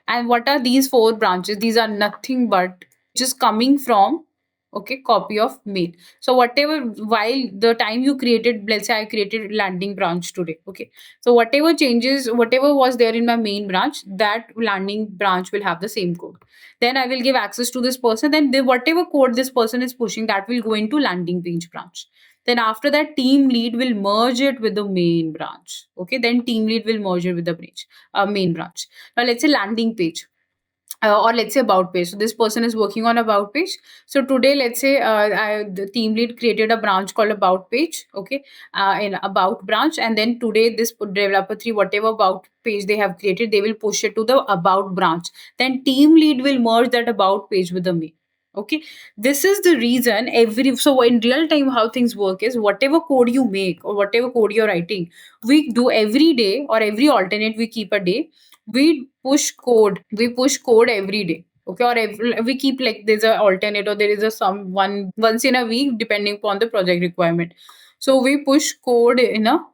And what are these four branches? These are nothing but just coming from, okay, copy of mail. So whatever, while the time you created, let's say I created landing branch today. Okay. So whatever changes, whatever was there in my main branch, that landing branch will have the same code. Then I will give access to this person. Then whatever code this person is pushing, that will go into landing page branch. Then after that, team lead will merge it with the main branch. Okay. Then team lead will merge it with the main branch. Now let's say landing page, or let's say about page. So this person is working on about page. So today, let's say the team lead created a branch called about page. Okay, in about branch, and then today this developer three, whatever about page they have created, they will push it to the about branch. Then team lead will merge that about page with the main. Okay, this is the reason every, so in real time how things work is whatever code you make or whatever code you're writing, we do every day or every alternate, we keep a day, we push code every day. Okay, or we keep like there's a alternate, or there is a some one once in a week depending upon the project requirement. So we push code in a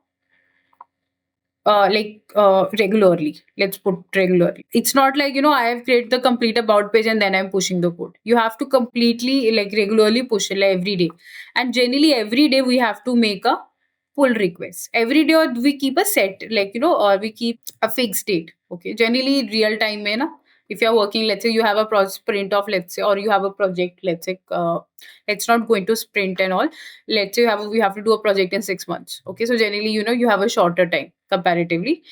regularly. Let's put regularly. It's not like, I have created the complete about page and then I'm pushing the code. You have to completely like regularly push it like every day. And generally every day we have to make a pull request every day, or we keep a set, or we keep a fixed date. Okay, generally real time mein na, if you're working, let's say you have a sprint of, let's say, or you have a project, let's say, let's not go into sprint and all. Let's say we have to do a project in 6 months. Okay, so generally, you have a shorter time comparatively,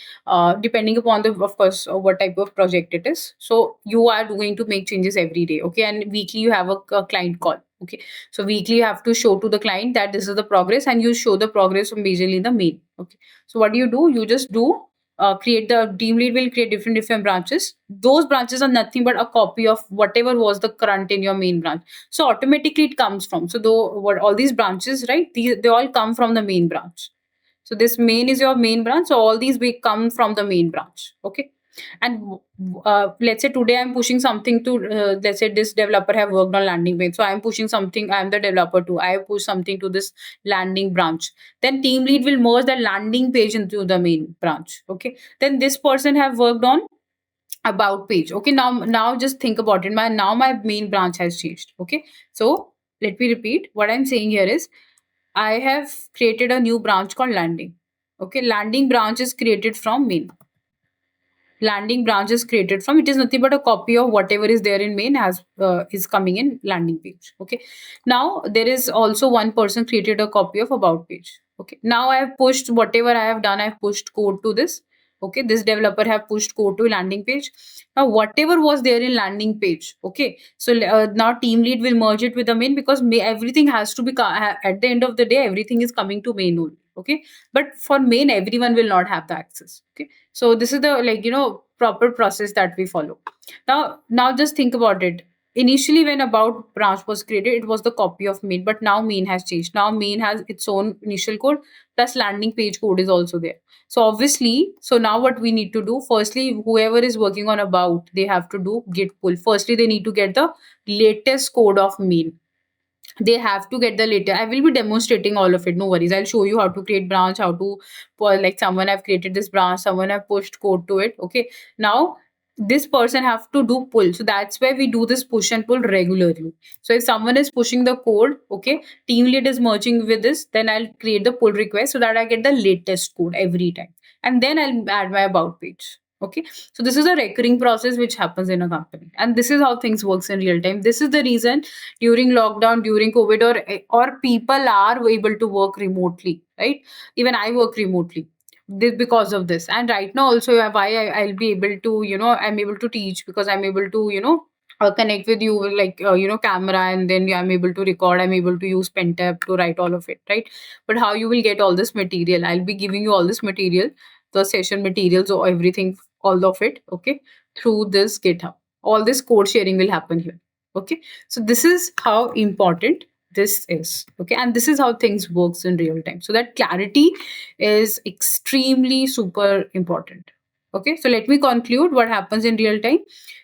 depending upon the, of course, what type of project it is. So you are going to make changes every day. Okay, and weekly you have a client call. Okay, so weekly you have to show to the client that this is the progress, and you show the progress majorly in the mail. Okay, so what do? You just do create, the team lead will create different branches. Those branches are nothing but a copy of whatever was the current in your main branch. So automatically it comes from, so though what all these branches, right, they all come from the main branch. So this main is your main branch, so all these will come from the main branch. Okay. And let's say today I'm pushing something to, let's say this developer have worked on landing page, so I'm pushing something, I'm the developer too, I push something to this landing branch. Then team lead will merge the landing page into the main branch. Okay, then this person have worked on about page. Okay, now just think about it, my main branch has changed. Okay, so let me repeat what I'm saying here is I have created a new branch called landing. Okay, landing branch is created from main. Landing branch is created from, it is nothing but a copy of whatever is there in main as is coming in landing page. Okay, now there is also one person created a copy of about page. Okay, now I have pushed whatever I have done, I have pushed code to this Okay, this developer have pushed code to landing page. Now whatever was there in landing page, okay, so now team lead will merge it with the main, because everything has to be at the end of the day everything is coming to main only. Okay, but for main everyone will not have the access. Okay, so this is the, like, proper process that we follow. Now just think about it. Initially when about branch was created, it was the copy of main, but now main has changed. Now main has its own initial code, plus landing page code is also there. So obviously, so now what we need to do, firstly, whoever is working on about, they have to do git pull. Firstly, they need to get the latest code of main. They have to get the latest. I will be demonstrating all of it, no worries. I'll show you how to create branch, how to like someone have created this branch, someone have pushed code to it. Okay, now this person have to do pull, so that's why we do this push and pull regularly. So if someone is pushing the code, okay, team lead is merging with this, then I'll create the pull request so that I get the latest code every time, and then I'll add my about page. Okay, so this is a recurring process which happens in a company, and this is how things works in real time. This is the reason during lockdown, during COVID, or people are able to work remotely, right? Even I work remotely because of this. And right now also, why I'll be able to, I'm able to teach, because I'm able to, connect with you with, like, camera, and then I'm able to record, I'm able to use Pentap to write all of it, right? But how you will get all this material? I'll be giving you all this material, the session materials or everything, all of it, okay, through this GitHub. All this code sharing will happen here. Okay, so this is how important this is. Okay, and this is how things works in real time, so that clarity is extremely super important. Okay, so let me conclude what happens in real time.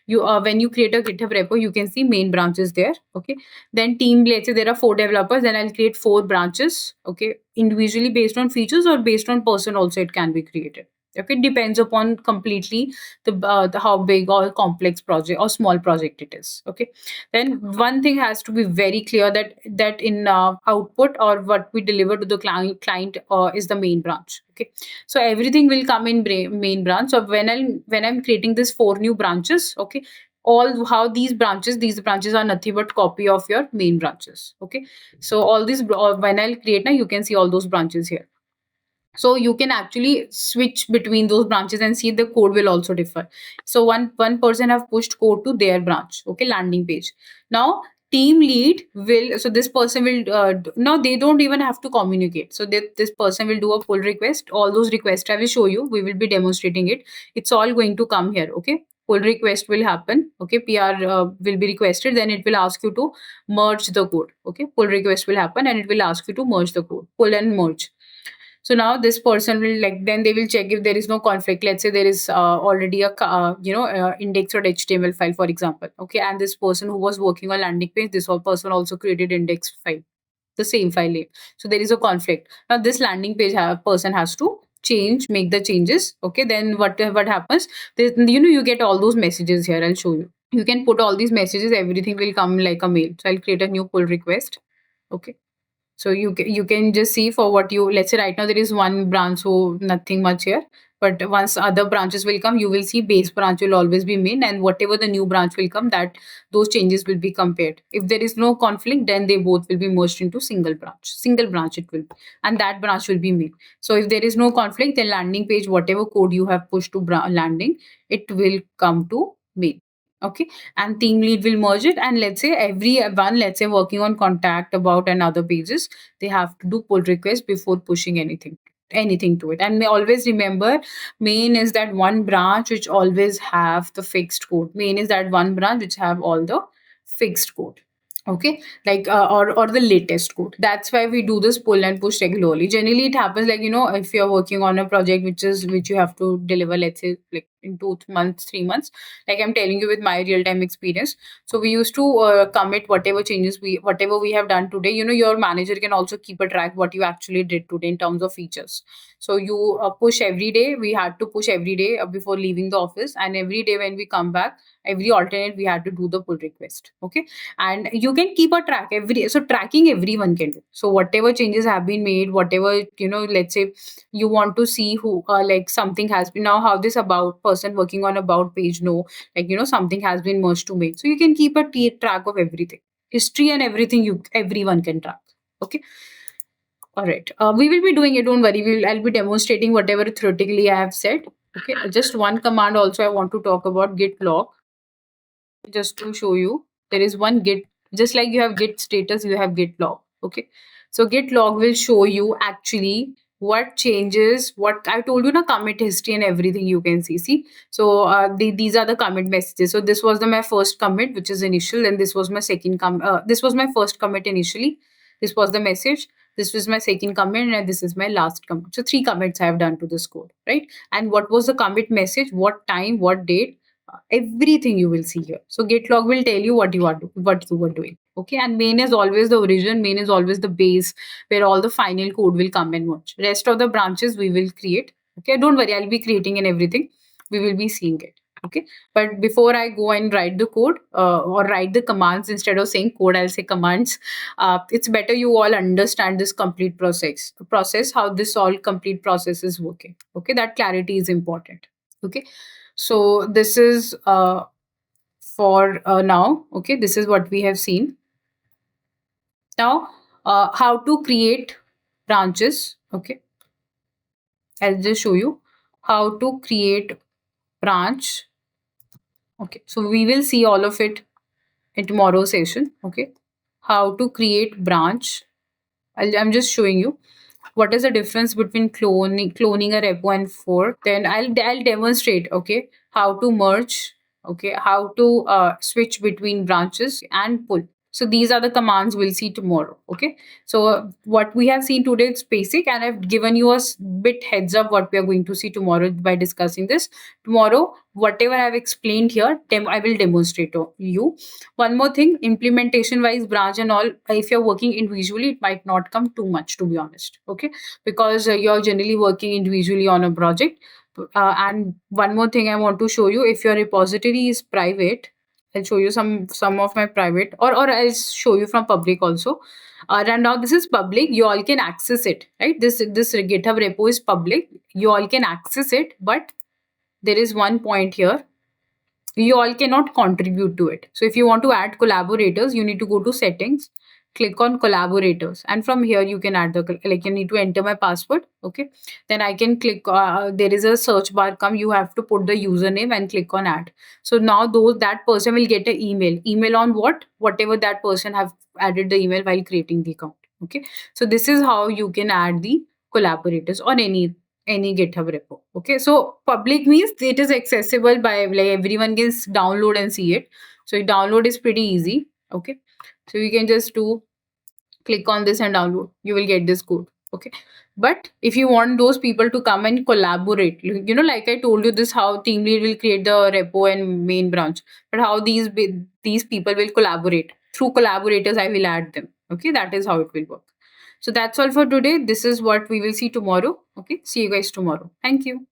You When you create a GitHub repo, you can see main branches there. Okay, then team, let's say there are 4 developers, then I'll create 4 branches. Okay, individually based on features or based on person also it can be created. Okay, it depends upon completely the how big or complex project or small project it is. Okay, then one thing has to be very clear, that in output or what we deliver to the client is the main branch. Okay, so everything will come in main branch. So when I'm creating this 4 new branches, okay, all how these branches are nothing but copy of your main branches. Okay, so all these when I'll create now, you can see all those branches here. So you can actually switch between those branches and see the code will also differ. So one person have pushed code to their branch, okay, landing page. Now team lead will, so this person will now they don't even have to communicate. So this person will do a pull request. All those requests I will show you, we will be demonstrating it. It's all going to come here. Okay, pull request will happen. Okay, PR will be requested, then it will ask you to merge the code. Okay, pull request will happen and it will ask you to merge the code, pull and merge. So now this person will, like, then they will check if there is no conflict. Let's say there is already a index.html file, for example. Okay, and this person who was working on landing page, this whole person also created index file, the same file name. So there is a conflict. Now this landing page person has to make the changes. Okay, then what happens? You get all those messages here. I'll show you. You can put all these messages. Everything will come like a mail. So I'll create a new pull request. Okay, so you can just see for what you, let's say right now there is one branch, so nothing much here. But once other branches will come, you will see base branch will always be main, and whatever the new branch will come, that those changes will be compared. If there is no conflict, then they both will be merged into single branch. Single branch it will be, and that branch will be main. So if there is no conflict, then landing page, whatever code you have pushed to landing, it will come to main. Okay, and team lead will merge it, and let's say everyone, let's say working on contact about and other pages, they have to do pull request before pushing anything to it. And may always remember, main is that one branch which always have the fixed code. Main is that one branch which have all the fixed code. Okay, like or the latest code. That's why we do this pull and push regularly. Generally it happens, like, if you're working on a project which you have to deliver, let's say like in 2 months, 3 months, like I'm telling you with my real time experience. So we used to commit whatever we have done today. Your manager can also keep a track what you actually did today in terms of features. So you push every day. We had to push every day before leaving the office, and every day when we come back, every alternate we had to do the pull request. Okay, and you can keep a track every day. So tracking everyone can do. So whatever changes have been made, whatever, let's say you want to see who like something has been, now how this about person working on about page know, like, something has been merged to main. So you can keep a track of everything, history and everything, you everyone can track. Okay, all right, we will be doing it, don't worry. I'll be demonstrating whatever theoretically I have said. Okay, just one command also I want to talk about, git log, just to show you. There is one git, just like you have git status, you have git log. Okay, so git log will show you actually what changes, what I told you, na commit history and everything you can see. So these are the commit messages. So this was my first commit, which is initial, and this was my this was my first commit initially. This was the message. This was my second commit, and this is my last commit. So three commits I have done to this code, right? And what was the commit message, what time, what date, everything you will see here. So git log will tell you what what you were doing. Okay, and main is always the origin, main is always the base where all the final code will come and watch. Rest of the branches we will create. Okay, don't worry, I'll be creating and everything. We will be seeing it. Okay, but before I go and write the code or write the commands, instead of saying code, I'll say commands. It's better you all understand this complete process, how this all complete process is working. Okay, that clarity is important. Okay, so this is for now. Okay, this is what we have seen. Now, how to create branches. Okay, I'll just show you how to create branch. Okay, so we will see all of it in tomorrow's session. Okay, how to create branch. I'm just showing you what is the difference between cloning a repo and fork. Then I'll demonstrate, okay, how to merge, okay, how to switch between branches and pull. So these are the commands we'll see tomorrow. Okay, so what we have seen today is basic, and I've given you a bit heads up what we are going to see tomorrow by discussing this. Tomorrow, whatever I've explained here, I will demonstrate to you. One more thing, implementation wise, branch and all, if you're working individually, it might not come too much, to be honest. Okay, because you're generally working individually on a project. And one more thing I want to show you, if your repository is private, I'll show you some of my private, or I'll show you from public also. And now this is public, you all can access it, right? This GitHub repo is public, you all can access it, but there is one point here, you all cannot contribute to it. So if you want to add collaborators, you need to go to settings, click on collaborators, and from here you can add like, you need to enter my password. Okay, then I can click, there is a search bar come, you have to put the username and click on add. So now that person will get an email on whatever that person have added the email while creating the account. Okay, so this is how you can add the collaborators on any GitHub repo. Okay, so public means it is accessible by, like, everyone can download and see it. So download is pretty easy. Okay, so you can just do, click on this and download. You will get this code. Okay, but if you want those people to come and collaborate, like I told you, this how team lead will create the repo and main branch. But how these people will collaborate through collaborators, I will add them. Okay, that is how it will work. So that's all for today. This is what we will see tomorrow. Okay, see you guys tomorrow. Thank you.